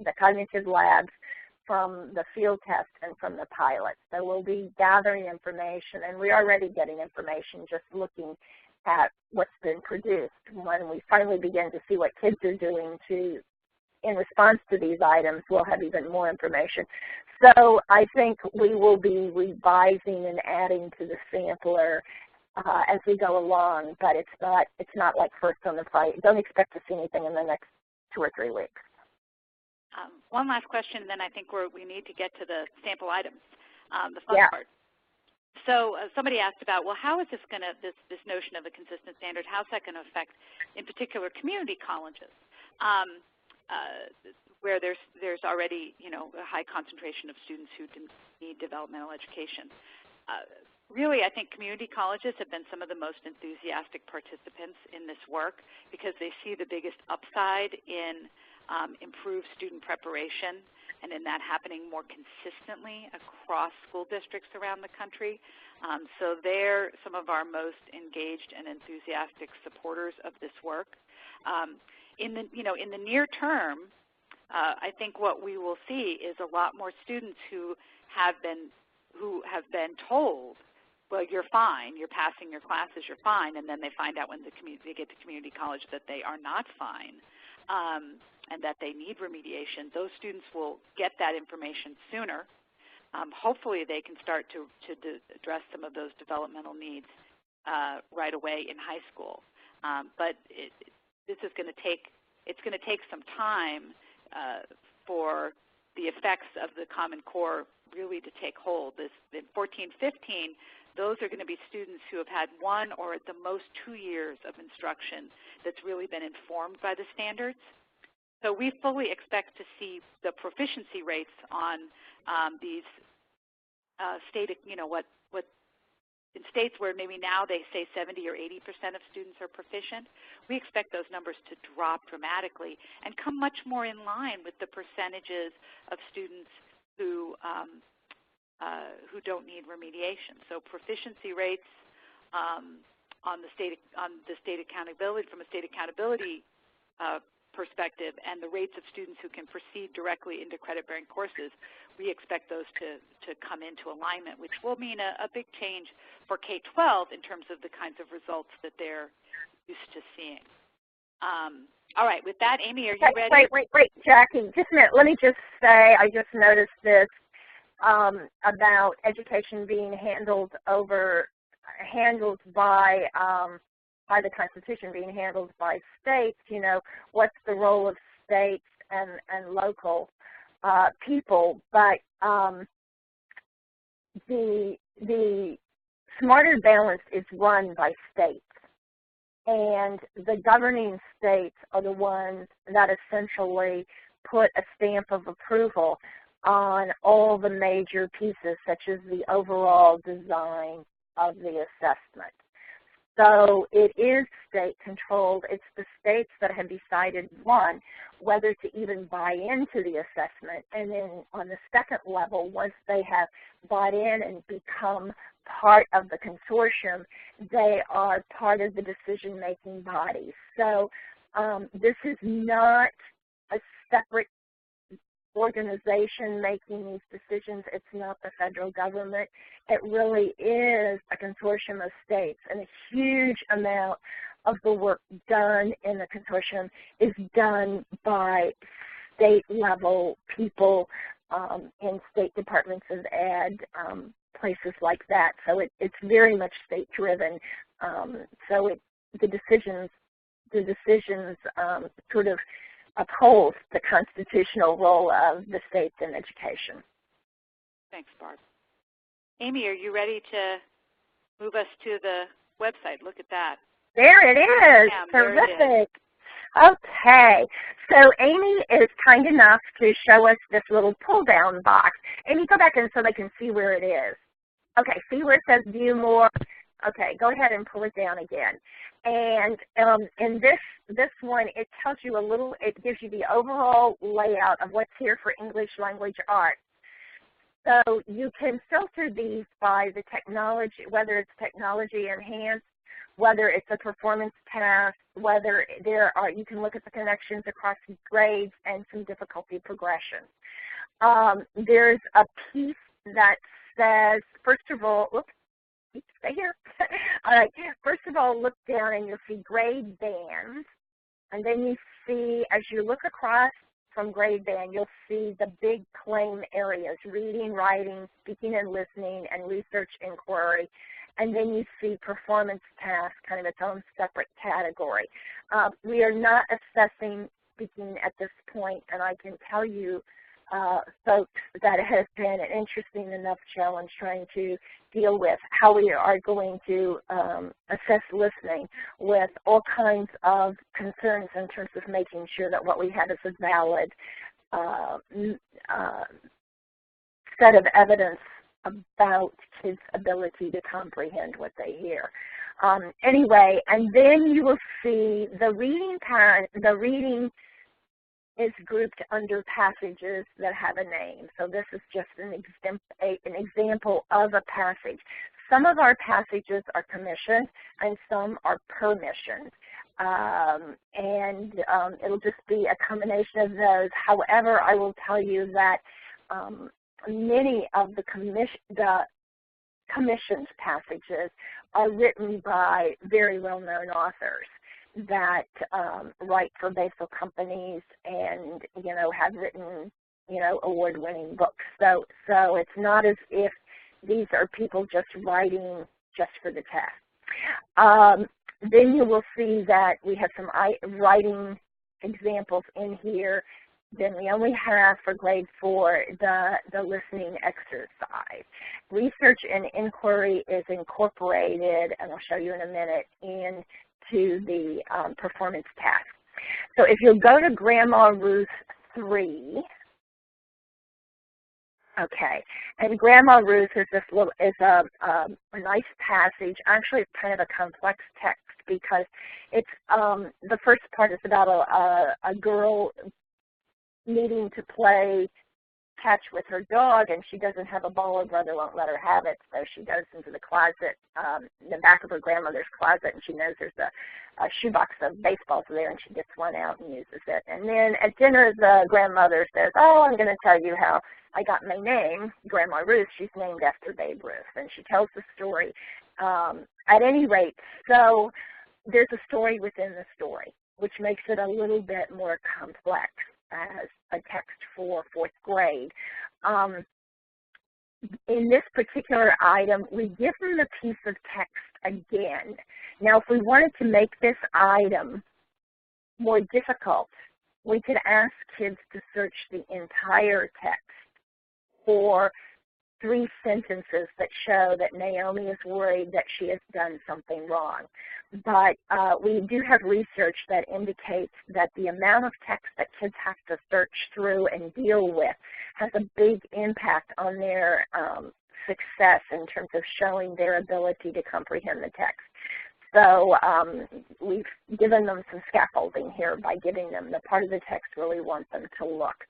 the cognitive labs, from the field test, and from the pilot. So we'll be gathering information, and we're already getting information just looking at what's been produced. When we finally begin to see what kids are doing in response to these items, we'll have even more information. So I think we will be revising and adding to the sampler as we go along, but it's not like first on the plate. Don't expect to see anything in the next 2 or 3 weeks. One last question, and then I think we need to get to the sample items, the fun part. So somebody asked about, well, how is this going to, this notion of a consistent standard, how's that going to affect, in particular, community colleges, where there's already, a high concentration of students who need developmental education. Really, I think community colleges have been some of the most enthusiastic participants in this work because they see the biggest upside in improved student preparation and in that happening more consistently across school districts around the country. So they're some of our most engaged and enthusiastic supporters of this work. In the near term, I think what we will see is a lot more students who have been told, well, you're fine, you're passing your classes, you're fine, and then they find out when they get to community college that they are not fine. And that they need remediation. Those students will get that information sooner. Hopefully they can start to address some of those developmental needs right away in high school. But this is going to take some time for the effects of the Common Core really to take hold. In 14, 15, those are going to be students who have had 1 or at the most 2 years of instruction that's really been informed by the standards. So we fully expect to see the proficiency rates on these state, in states where maybe now they say 70 or 80% of students are proficient. We expect those numbers to drop dramatically and come much more in line with the percentages of students who don't need remediation. So proficiency rates on the state accountability, from a state accountability perspective, and the rates of students who can proceed directly into credit-bearing courses, we expect those to come into alignment, which will mean a big change for K-12 in terms of the kinds of results that they're used to seeing. All right, with that, Amy, are you ready? Wait, Jackie, just a minute. Let me just say, I just noticed this about education being handled by the Constitution, being handled by states. What's the role of states and local people? But the Smarter Balance is run by states, and the governing states are the ones that essentially put a stamp of approval on all the major pieces, such as the overall design of the assessment. So it is state-controlled. It's the states that have decided, one, whether to even buy into the assessment, and then on the second level, once they have bought in and become part of the consortium, they are part of the decision-making body. So this is not a separate organization making these decisions. It's not the federal government. It really is a consortium of states, and a huge amount of the work done in the consortium is done by state-level people in state departments of ed, places like that. So it's very much state-driven. So the decisions sort of upholds the constitutional role of the states in education. Thanks, Barb. Amy, are you ready to move us to the website? Look at that. There it is. Yeah, terrific. There it is. Okay. So Amy is kind enough to show us this little pull-down box. Amy, go back in so they can see where it is. Okay, see where it says View More? Okay, go ahead and pull it down again. And in this one, it tells you it gives you the overall layout of what's here for English language arts. So you can filter these by the technology, whether it's technology enhanced, whether it's a performance task, whether you can look at the connections across grades and some difficulty progression. There's a piece that says, first of all, stay here. All right. First of all, look down and you'll see grade bands. And then you see, as you look across from grade band, you'll see the big claim areas: reading, writing, speaking and listening, and research inquiry. And then you see performance tasks, kind of its own separate category. We are not assessing speaking at this point, and I can tell you folks that has been an interesting enough challenge trying to deal with how we are going to assess listening with all kinds of concerns in terms of making sure that what we have is a valid set of evidence about kids' ability to comprehend what they hear. Anyway, and then you will see the reading is grouped under passages that have a name. So this is just an example of a passage. Some of our passages are commissioned and some are permissioned. It'll just be a combination of those. However, I will tell you that many of the commissioned passages are written by very well-known authors that write for basal companies and, have written, award-winning books. So it's not as if these are people just writing just for the test. Then you will see that we have some writing examples in here. Then we only have for grade 4 the listening exercise. Research and inquiry is incorporated, and I'll show you in a minute, into the performance task. So if you'll go to Grandma Ruth 3, okay, and Grandma Ruth is a nice passage. Actually, it's kind of a complex text because it's the first part is about a girl needing to play catch with her dog, and she doesn't have a ball. Her brother won't let her have it, so she goes into the closet, the back of her grandmother's closet, and she knows there's a shoebox of baseballs there, and she gets one out and uses it. And then at dinner, the grandmother says, "Oh, I'm going to tell you how I got my name, Grandma Ruth. She's named after Babe Ruth." And she tells the story. At any rate, so there's a story within the story, which makes it a little bit more complex as a text for 4th grade. In this particular item, we give them the piece of text again. Now, if we wanted to make this item more difficult, we could ask kids to search the entire text for 3 sentences that show that Naomi is worried that she has done something wrong. But we do have research that indicates that the amount of text that kids have to search through and deal with has a big impact on their success in terms of showing their ability to comprehend the text. So we've given them some scaffolding here by giving them the part of the text where we want them to look.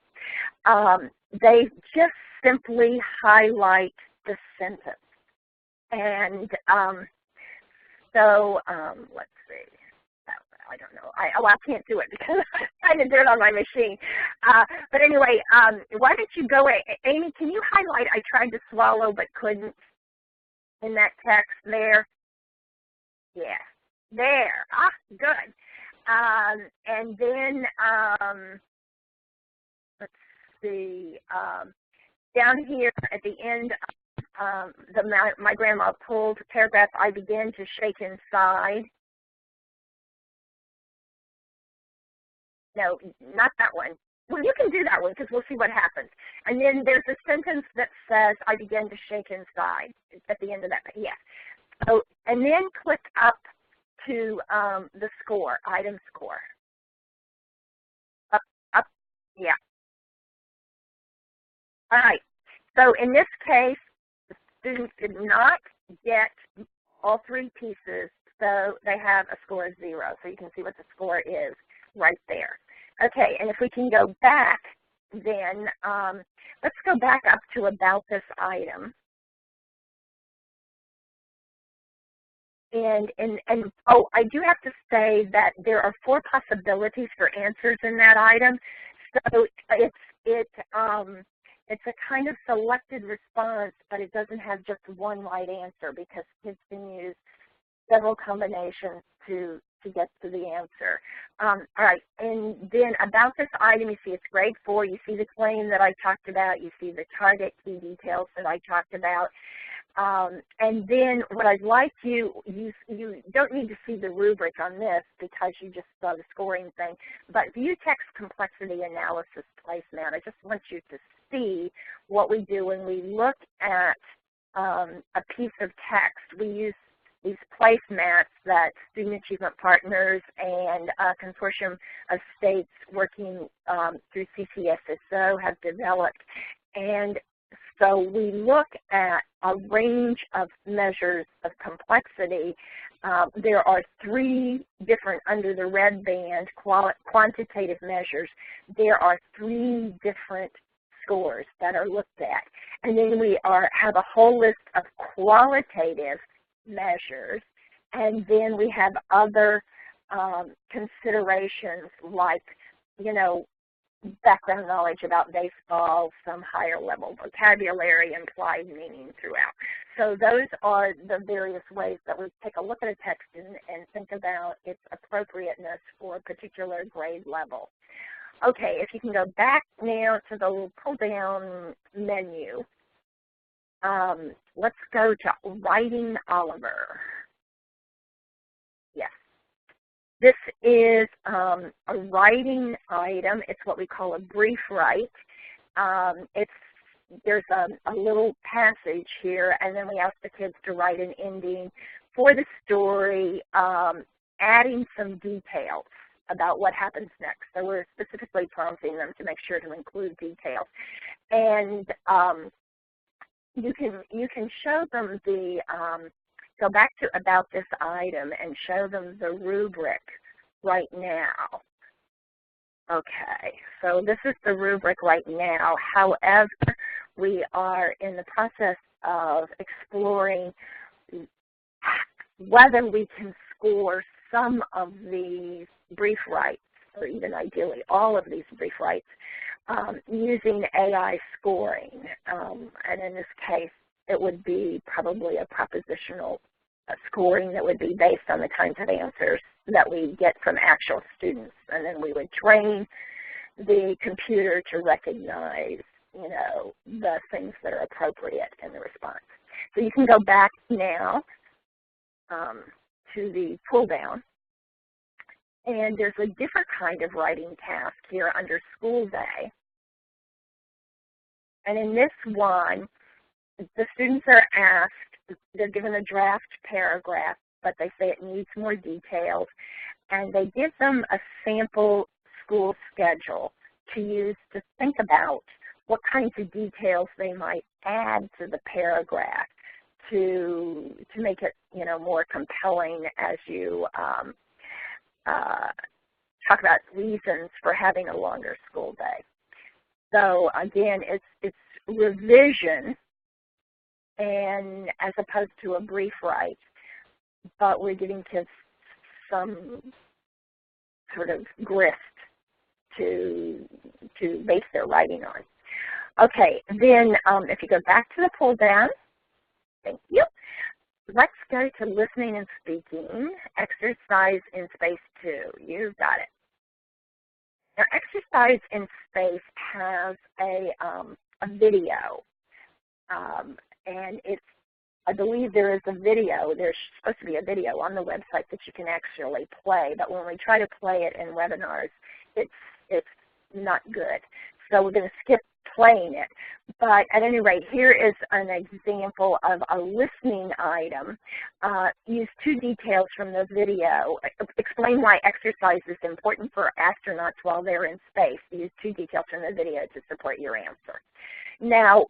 They just simply highlight the sentence. And let's see. I don't know. I can't do it because I'm trying to do it on my machine. But anyway, why don't you go, Amy, can you highlight I tried to swallow but couldn't in that text there? Yeah, there. Ah, good. And then let's see. Down here at the end, my grandma pulled paragraph, I began to shake inside. No, not that one. Well, you can do that one because we'll see what happens. And then there's a sentence that says, I began to shake inside at the end of that. Yes. So, and then click up to the score, item score. Up, yeah. All right. So in this case, the students did not get all 3 pieces, so they have a score of 0. So you can see what the score is right there. Okay, and if we can go back, then let's go back up to about this item. And oh, I do have to say that there are 4 possibilities for answers in that item. So it's a kind of selected response, but it doesn't have just one right answer because kids can use several combinations to get to the answer. All right, and then about this item, you see it's grade 4. You see the claim that I talked about. You see the target key details that I talked about. And then what I'd like you don't need to see the rubric on this because you just saw the scoring thing, but view text complexity analysis placemat. I just want you to see what we do when we look at a piece of text. We use these placemats that Student Achievement Partners and a consortium of states working through CCSSO have developed. And so we look at a range of measures of complexity. There are 3 different, under the red band, quantitative measures. There are 3 different scores that are looked at. And then we have a whole list of qualitative measures. And then we have other considerations like, background knowledge about baseball, some higher level vocabulary, implied meaning throughout. So those are the various ways that we take a look at a text and think about its appropriateness for a particular grade level. Okay, if you can go back now to the little pull-down menu, let's go to Writing Oliver. Yes. This is a writing item. It's what we call a brief write. There's a little passage here, and then we ask the kids to write an ending for the story, adding some details about what happens next. So we're specifically prompting them to make sure to include details. And you can show them the go back to About This Item and show them the rubric right now. Okay, so this is the rubric right now. However, we are in the process of exploring whether we can score some of these brief writes, or even ideally all of these brief writes, using AI scoring. And in this case, it would be probably a propositional scoring that would be based on the kinds of answers that we get from actual students. And then we would train the computer to recognize, the things that are appropriate in the response. So you can go back now to the pull down. And there's a different kind of writing task here under School Day. And in this one, the students are asked, they're given a draft paragraph, but they say it needs more details. And they give them a sample school schedule to use to think about what kinds of details they might add to the paragraph to make it, more compelling as you talk about reasons for having a longer school day. So again, it's revision, and as opposed to a brief write, but we're giving kids some sort of grist to base their writing on. Okay, then if you go back to the pull down, thank you. Let's go to Listening and Speaking, Exercise in Space 2. You've got it. Now, Exercise in Space has a video, and I believe there is a video. There's supposed to be a video on the website that you can actually play, but when we try to play it in webinars, it's not good. So we're going to skip playing it. But at any rate, here is an example of a listening item. Use 2 details from the video. Explain why exercise is important for astronauts while they're in space. Use 2 details from the video to support your answer. Now,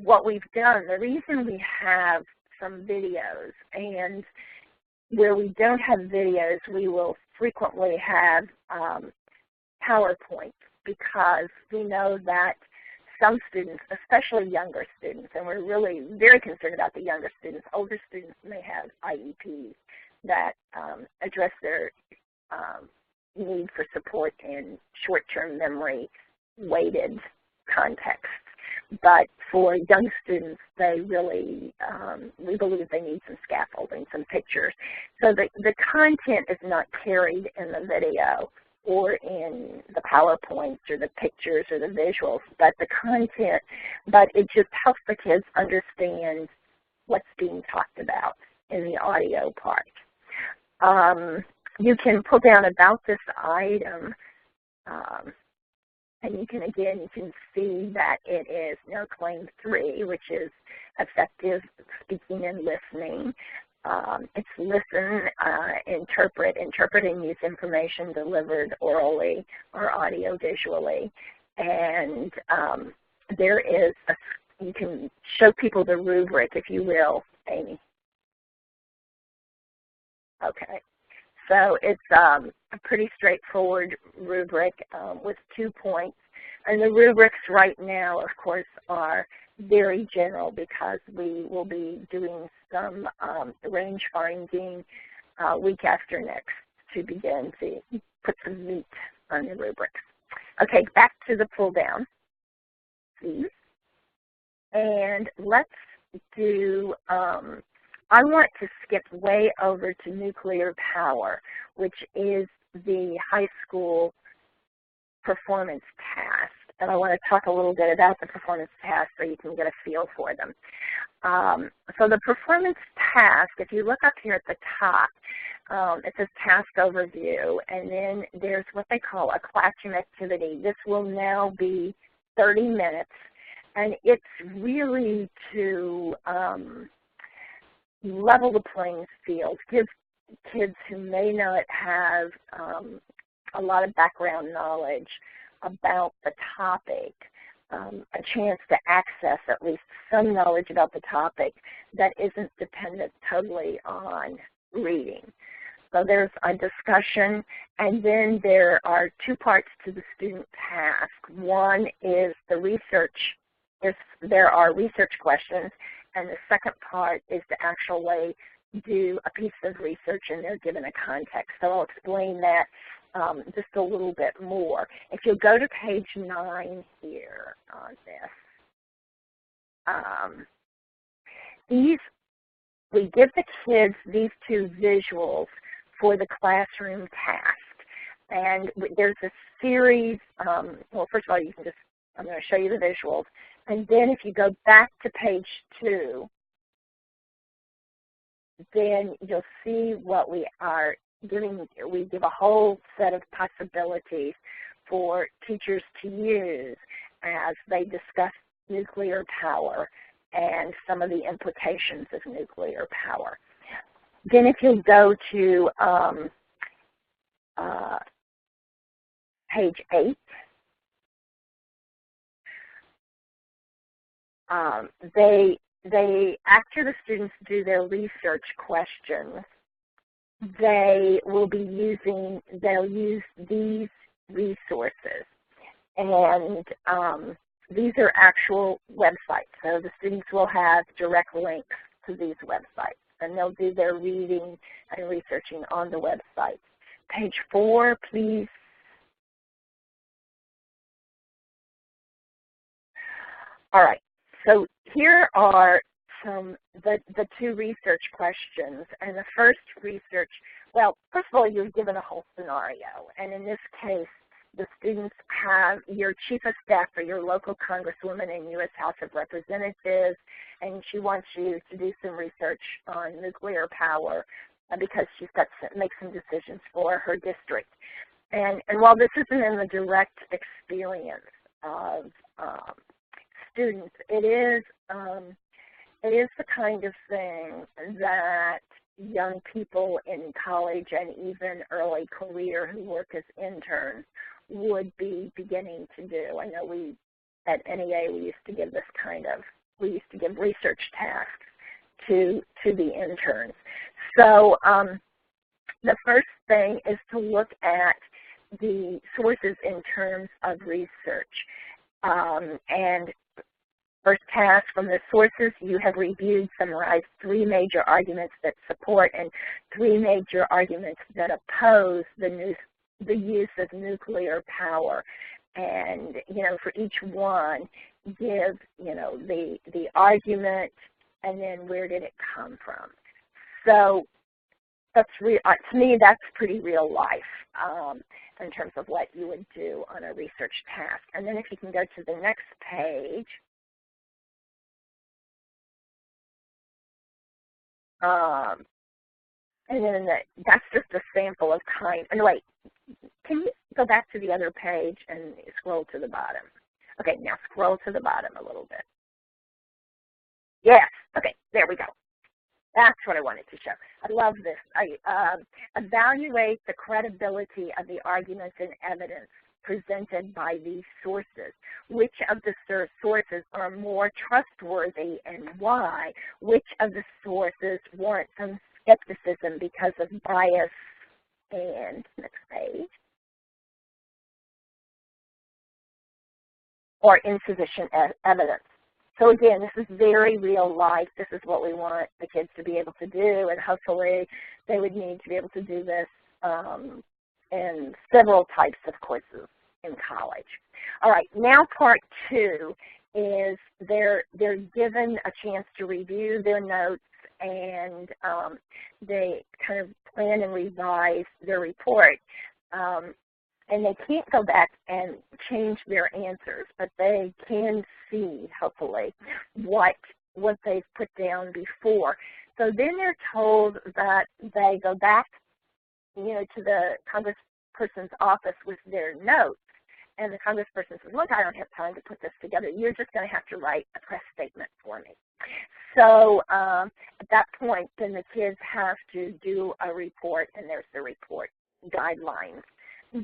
what we've done, the reason we have some videos, and where we don't have videos, we will frequently have PowerPoint, because we know that some students, especially younger students, and we're really very concerned about the younger students. Older students may have IEPs that address their need for support in short-term memory weighted contexts. But for young students, they really, we believe they need some scaffolding, some pictures. So the content is not carried in the video, or in the PowerPoints or the pictures or the visuals, but the content, but it just helps the kids understand what's being talked about in the audio part. You can pull down about this item, and you can see that it is no claim 3, which is effective speaking and listening. It's listen, interpret and use information delivered orally or audio visually. And there is you can show people the rubric, if you will, Amy. Okay. So it's a pretty straightforward rubric with 2 points. And the rubrics right now, of course, are very general because we will be doing some range finding week after next to begin to put some meat on the rubrics. Okay, back to the pull down, please. And let's do, I want to skip way over to nuclear power, which is the high school performance task. And I want to talk a little bit about the performance task so you can get a feel for them. So the performance task, if you look up here at the top, it says task overview, and then there's what they call a classroom activity. This will now be 30 minutes, and it's really to level the playing field, give kids who may not have a lot of background knowledge about the topic a chance to access at least some knowledge about the topic that isn't dependent totally on reading. So there's a discussion, and then there are 2 parts to the student task. One is the research. There are research questions, and the second part is to actually do a piece of research, and they're given a context. So I'll explain that just a little bit more. If you'll go to page 9 here on this, we give the kids these 2 visuals for the classroom task. And there's a series, well, first of all, I'm going to show you the visuals. And then if you go back to page 2, then you'll see what we are giving. We give a whole set of possibilities for teachers to use as they discuss nuclear power and some of the implications of nuclear power. Then if you go to page 8, after the students do their research questions, they'll use these resources. And these are actual websites. So the students will have direct links to these websites, and they'll do their reading and researching on the website. Page 4, please. All right. So here are the 2 research questions. And the first research, well, first of all, you're given a whole scenario. And in this case, the students have your chief of staff or your local congresswoman in U.S. House of Representatives, and she wants you to do some research on nuclear power because she's got to make some decisions for her district. And while this isn't in the direct experience of students, it is the kind of thing that young people in college and even early career who work as interns would be beginning to do. I know at NEA we used to give research tasks to the interns. So the first thing is to look at the sources in terms of research. And first task, from the sources you have reviewed, summarize 3 major arguments that support and 3 major arguments that oppose the use of nuclear power. And, for each one, give, the argument and then where did it come from. So that's to me, that's pretty real life. in terms of what you would do on a research task. And then if you can go to the next page, and then that's just a sample of kind. And wait, can you go back to the other page and scroll to the bottom? Okay, now scroll to the bottom a little bit. Yes, okay, there we go. That's what I wanted to show. I love this. Evaluate the credibility of the arguments and evidence presented by these sources. Which of the sources are more trustworthy and why? Which of the sources warrant some skepticism because of bias? And next page. Or insufficient evidence. So again, this is very real life. This is what we want the kids to be able to do, and hopefully they would need to be able to do this in several types of courses in college. All right, now part 2 is they're given a chance to review their notes, and they kind of plan and revise their report. And they can't go back and change their answers, but they can see, hopefully, what they've put down before. So then they're told that they go back, to the congressperson's office with their notes, and the congressperson says, look, I don't have time to put this together. You're just going to have to write a press statement for me. So at that point, then the kids have to do a report, and there's the report guidelines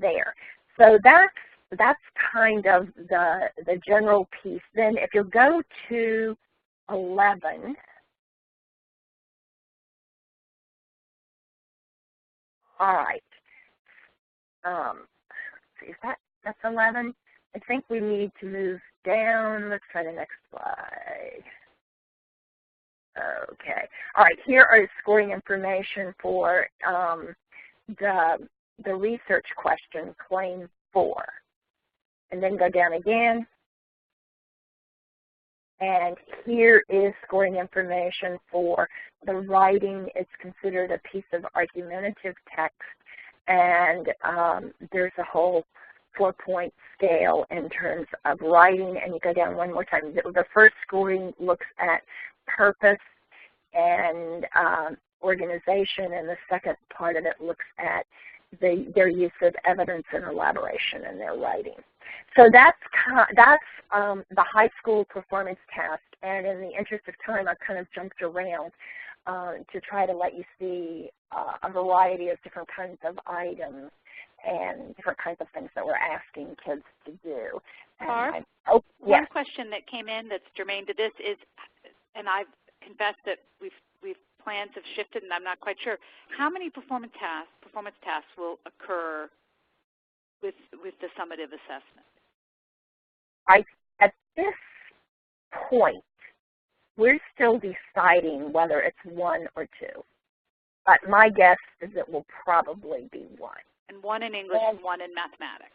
there. So that's kind of the general piece. Then if you go to 11, all right. See, that's 11. I think we need to move down. Let's try the next slide. Okay. All right. Here are scoring information for the research question, claim 4. And then go down again. And here is scoring information for the writing. It's considered a piece of argumentative text. And there's a whole 4-point scale in terms of writing. And you go down one more time. The first scoring looks at purpose and organization, and the second part of it looks at their use of evidence and elaboration in their writing. So that's the high school performance task, and in the interest of time, I've kind of jumped around to try to let you see a variety of different kinds of items and different kinds of things that we're asking kids to do. Barb, yes. One question that came in that's germane to this is, and I've confessed that plans have shifted, and I'm not quite sure. How many performance tasks will occur with the summative assessment? At this point, we're still deciding whether it's 1 or 2. But my guess is it will probably be 1. And 1 in English and 1 in mathematics.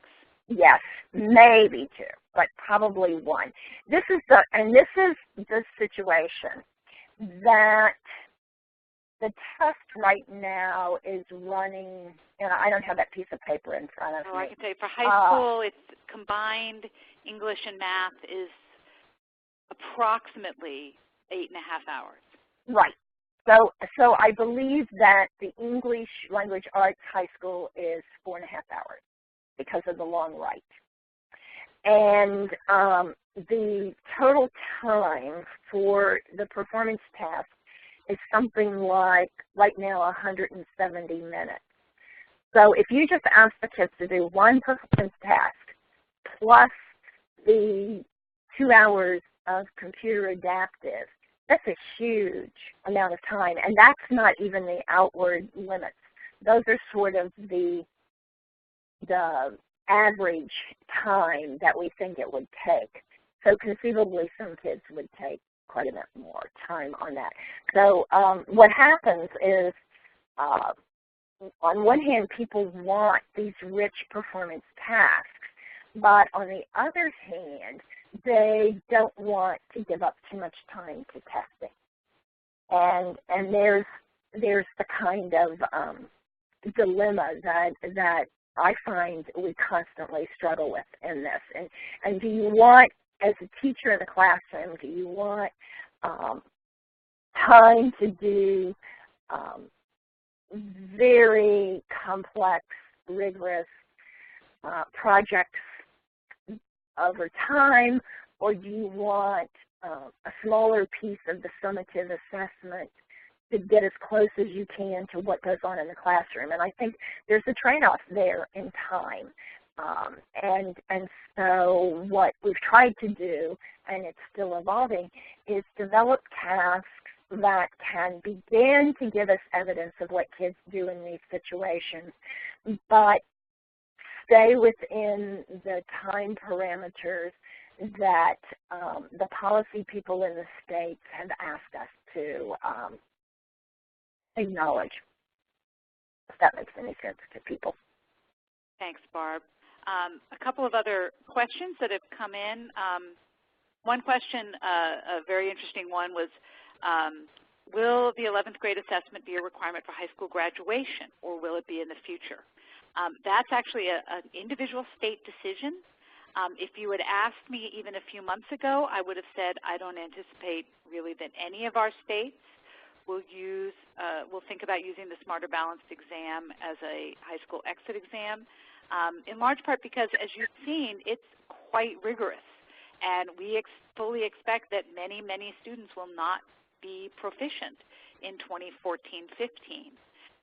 Yes, maybe 2, but probably 1. This is the situation that the test right now is running, and I don't have that piece of paper in front of me. I can tell you for high school, it's combined English and math is approximately 8.5 hours. Right. So I believe that the English Language Arts High School is 4.5 hours because of the long write. And the total time for the performance task is something like, right now, 170 minutes. So if you just ask the kids to do 1 performance task plus the 2 hours of computer adaptive, that's a huge amount of time. And that's not even the outward limits. Those are sort of the average time that we think it would take. So conceivably, some kids would take quite a bit more time on that. So what happens is, on one hand, people want these rich performance tasks, but on the other hand, they don't want to give up too much time to testing. And there's the kind of dilemma that I find we constantly struggle with in this. And do you want, as a teacher in the classroom, do you want time to do very complex, rigorous projects over time, or do you want a smaller piece of the summative assessment to get as close as you can to what goes on in the classroom? And I think there's a trade-off there in time. And so what we've tried to do, and it's still evolving, is develop tasks that can begin to give us evidence of what kids do in these situations, but stay within the time parameters that the policy people in the states have asked us to acknowledge, if that makes any sense to people. Thanks, Barb. A couple of other questions that have come in. One question, a very interesting one, was will the 11th grade assessment be a requirement for high school graduation, or will it be in the future? That's actually an individual state decision. If you had asked me even a few months ago, I would have said I don't anticipate really that any of our states will think about using the Smarter Balanced exam as a high school exit exam, in large part because, as you've seen, it's quite rigorous. And we fully expect that many, many students will not be proficient in 2014-15.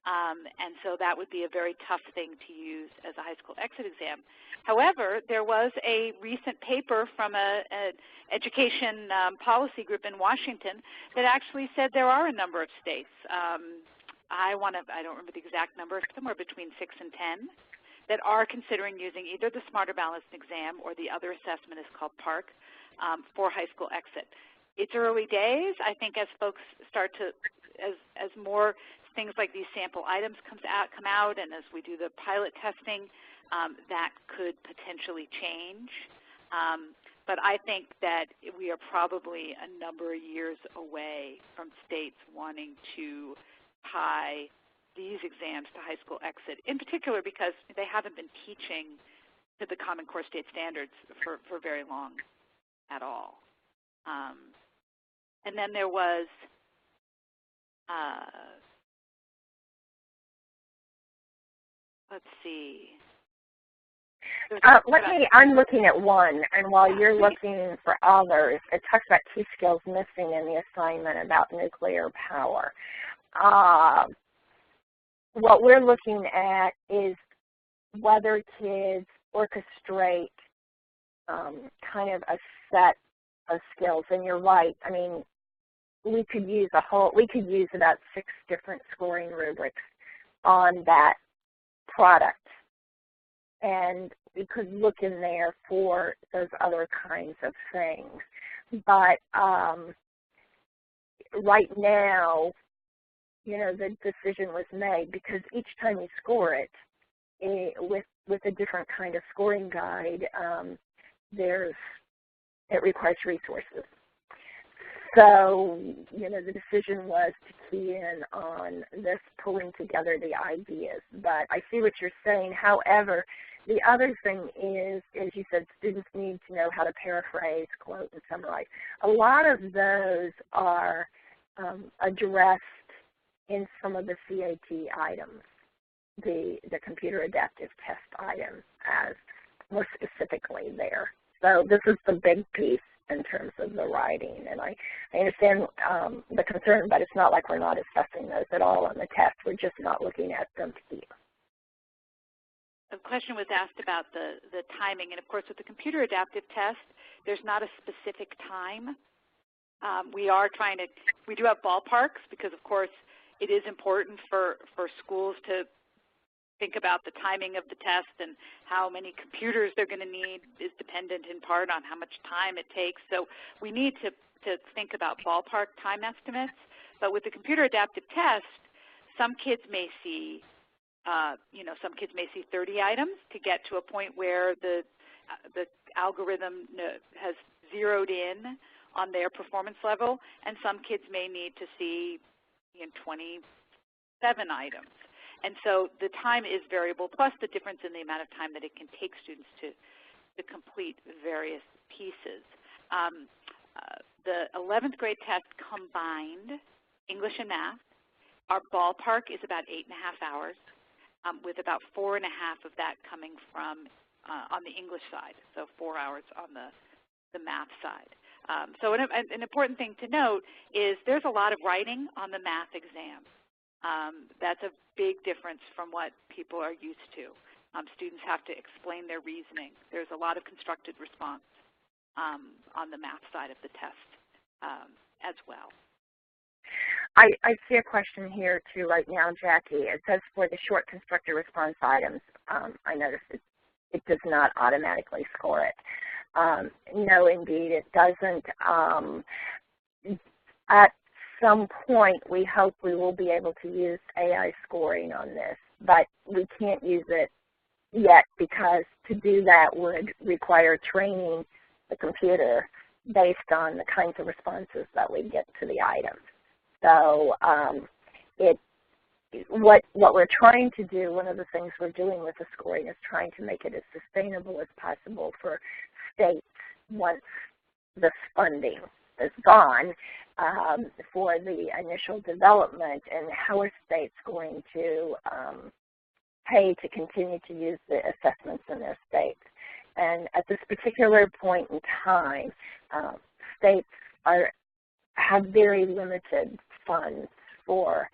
And so that would be a very tough thing to use as a high school exit exam. However, there was a recent paper from an education policy group in Washington that actually said there are a number of states. I don't remember the exact number, somewhere between 6 and 10, that are considering using either the Smarter Balanced exam or the other assessment is called PARCC for high school exit. It's early days. I think as folks start to, as more things like these sample items come out, and as we do the pilot testing, that could potentially change. But I think that we are probably a number of years away from states wanting to tie these exams to high school exit, in particular because they haven't been teaching to the Common Core state standards for very long at all. And then there was let's see. I'm looking at one, and while you're looking for others, it talks about key skills missing in the assignment about nuclear power. What we're looking at is whether kids orchestrate kind of a set of skills. And you're right. I mean, we could use about 6 different scoring rubrics on that product, and we could look in there for those other kinds of things. But right now, you know, the decision was made because each time you score it with a different kind of scoring guide, it requires resources. So, you know, the decision was to key in on this pulling together the ideas. But I see what you're saying. However, the other thing is, as you said, students need to know how to paraphrase, quote, and summarize. A lot of those are addressed in some of the CAT items, the computer adaptive test items, as more specifically there. So this is the big piece in terms of the writing, and I understand the concern, but it's not like we're not assessing those at all on the test. We're just not looking at them here. A question was asked about the timing, and of course with the computer adaptive test, there's not a specific time. We do have ballparks because of course it is important for schools to think about the timing of the test, and how many computers they're going to need is dependent in part on how much time it takes. So we need to think about ballpark time estimates. But with the computer adaptive test, some kids may see, some kids may see 30 items to get to a point where the algorithm has zeroed in on their performance level, and some kids may need to see 27 items. And so the time is variable, plus the difference in the amount of time that it can take students to complete various pieces. The 11th grade test combined English and math. Our ballpark is about 8.5 hours, with about 4.5 of that coming from on the English side, so 4 hours on the math side. So an important thing to note is there's a lot of writing on the math exam. That's a big difference from what people are used to. Students have to explain their reasoning. There's a lot of constructed response on the math side of the test as well. I see a question here too right now, Jackie. It says for the short constructed response items, I noticed it does not automatically score it. No, indeed, it doesn't. At some point, we hope we will be able to use AI scoring on this, but we can't use it yet because to do that would require training the computer based on the kinds of responses that we get to the items. So what we're trying to do, one of the things we're doing with the scoring is trying to make it as sustainable as possible for states once this funding is gone for the initial development, and how are states going to pay to continue to use the assessments in their states. And at this particular point in time, states have very limited funds for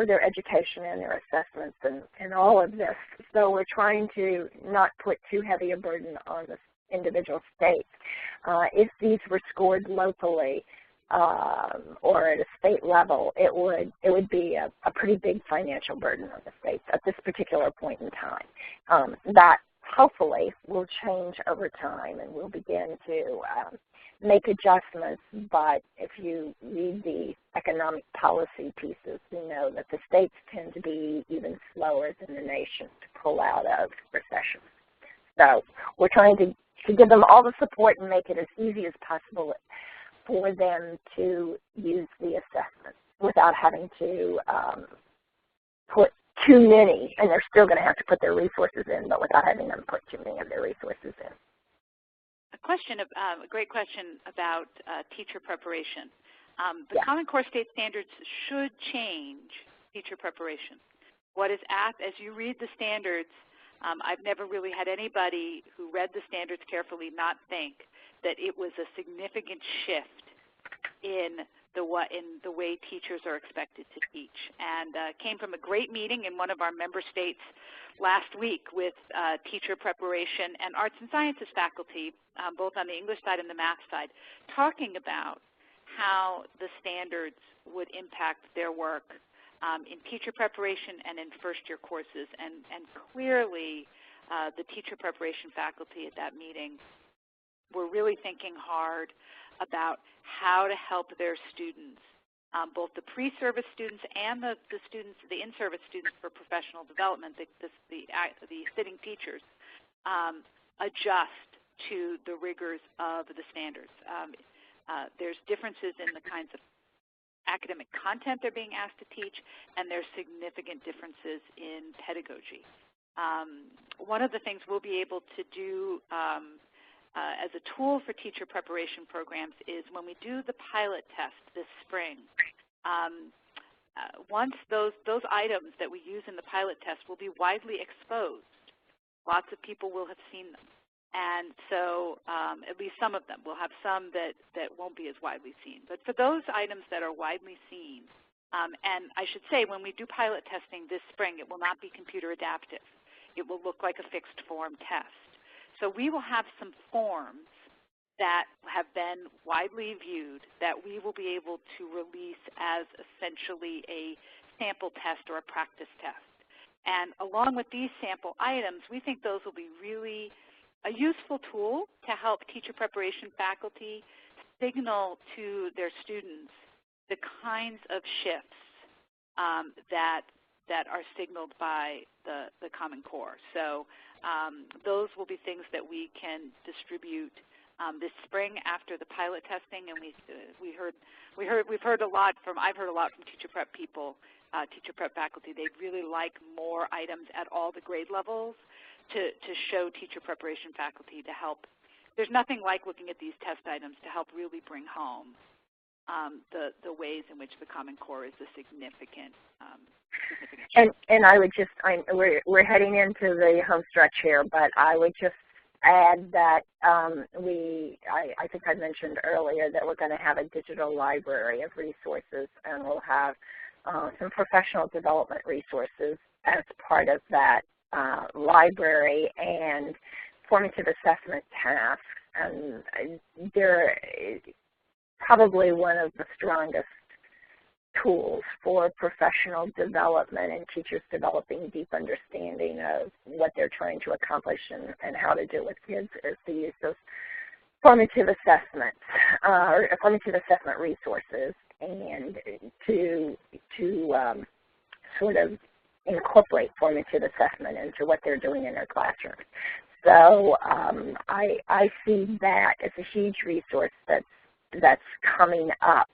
their education and their assessments and all of this. So we're trying to not put too heavy a burden on the individual states. If these were scored locally or at a state level, it would be a pretty big financial burden on the states at this particular point in time. That hopefully will change over time, and we'll begin to make adjustments. But if you read the economic policy pieces, you know that the states tend to be even slower than the nation to pull out of recession. So we're trying to give them all the support and make it as easy as possible for them to use the assessment without having to put too many, and they're still going to have to put their resources in, but without having them put too many of their resources in. A great question about teacher preparation. The Common Core State Standards should change teacher preparation. What is asked, as you read the standards, I've never really had anybody who read the standards carefully not think that it was a significant shift in the way teachers are expected to teach. And came from a great meeting in one of our member states last week with teacher preparation and arts and sciences faculty, both on the English side and the math side, talking about how the standards would impact their work in teacher preparation and in first-year courses. And clearly, the teacher preparation faculty at that meeting were really thinking hard about how to help their students, both the pre-service students and the students, the in-service students for professional development, the sitting teachers, adjust to the rigors of the standards. There's differences in the kinds of academic content they're being asked to teach, and there's significant differences in pedagogy. One of the things we'll be able to do as a tool for teacher preparation programs is when we do the pilot test this spring, once those items that we use in the pilot test will be widely exposed. Lots of people will have seen them. And so at least some of them. We'll have some that won't be as widely seen. But for those items that are widely seen, and I should say when we do pilot testing this spring, it will not be computer adaptive. It will look like a fixed form test. So we will have some forms that have been widely viewed that we will be able to release as essentially a sample test or a practice test. And along with these sample items, we think those will be really a useful tool to help teacher preparation faculty signal to their students the kinds of shifts that are signaled by the Common Core. So those will be things that we can distribute this spring after the pilot testing, and we've heard a lot from teacher prep people, teacher prep faculty. They'd really like more items at all the grade levels to show teacher preparation faculty to help. There's nothing like looking at these test items to help really bring home the ways in which the Common Core is a significant And I would just, we're heading into the home stretch here, but I would just add that I think I mentioned earlier that we're going to have a digital library of resources, and we'll have some professional development resources as part of that library, and formative assessment tasks. And they're probably one of the strongest tools for professional development and teachers developing deep understanding of what they're trying to accomplish and how to do with kids is the use of formative assessments, or formative assessment resources, and to sort of incorporate formative assessment into what they're doing in their classrooms. So I see that as a huge resource that's coming up.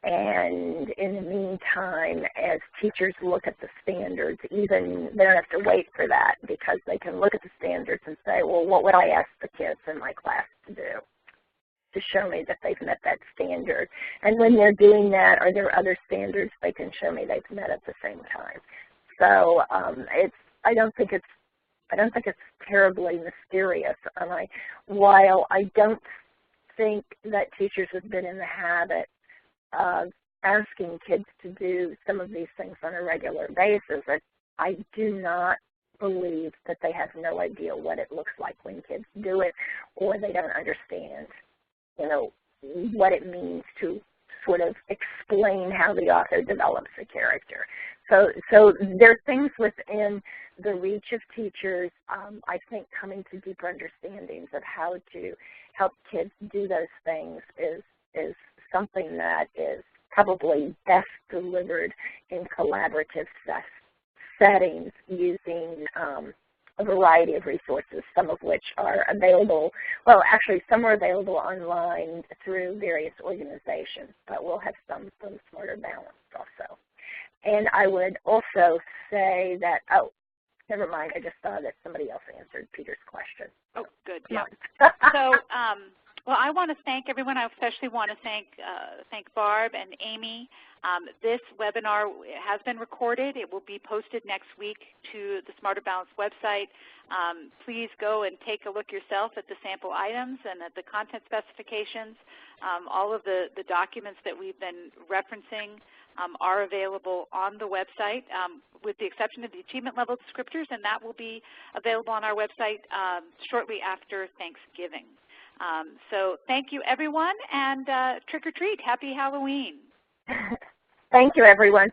And in the meantime, as teachers look at the standards, even they don't have to wait for that, because they can look at the standards and say, well, what would I ask the kids in my class to do to show me that they've met that standard? And when they're doing that, are there other standards they can show me they've met at the same time? So I don't think it's terribly mysterious. While I don't think that teachers have been in the habit of asking kids to do some of these things on a regular basis, I do not believe that they have no idea what it looks like when kids do it, or they don't understand, what it means to sort of explain how the author develops a character. So there are things within the reach of teachers, I think coming to deeper understandings of how to help kids do those things is something that is probably best delivered in collaborative settings using a variety of resources, some of which are available. Well, actually, some are available online through various organizations, but we'll have some from Smarter Balanced also. And I would also say that, never mind, I just saw that somebody else answered Peter's question. Oh, good, yeah. So, well, I want to thank everyone. I especially want to thank Barb and Amy. This webinar has been recorded. It will be posted next week to the Smarter Balanced website. Please go and take a look yourself at the sample items and at the content specifications. All of the documents that we've been referencing are available on the website, with the exception of the achievement level descriptors, and that will be available on our website shortly after Thanksgiving. So thank you, everyone, and trick or treat. Happy Halloween. Thank you, everyone.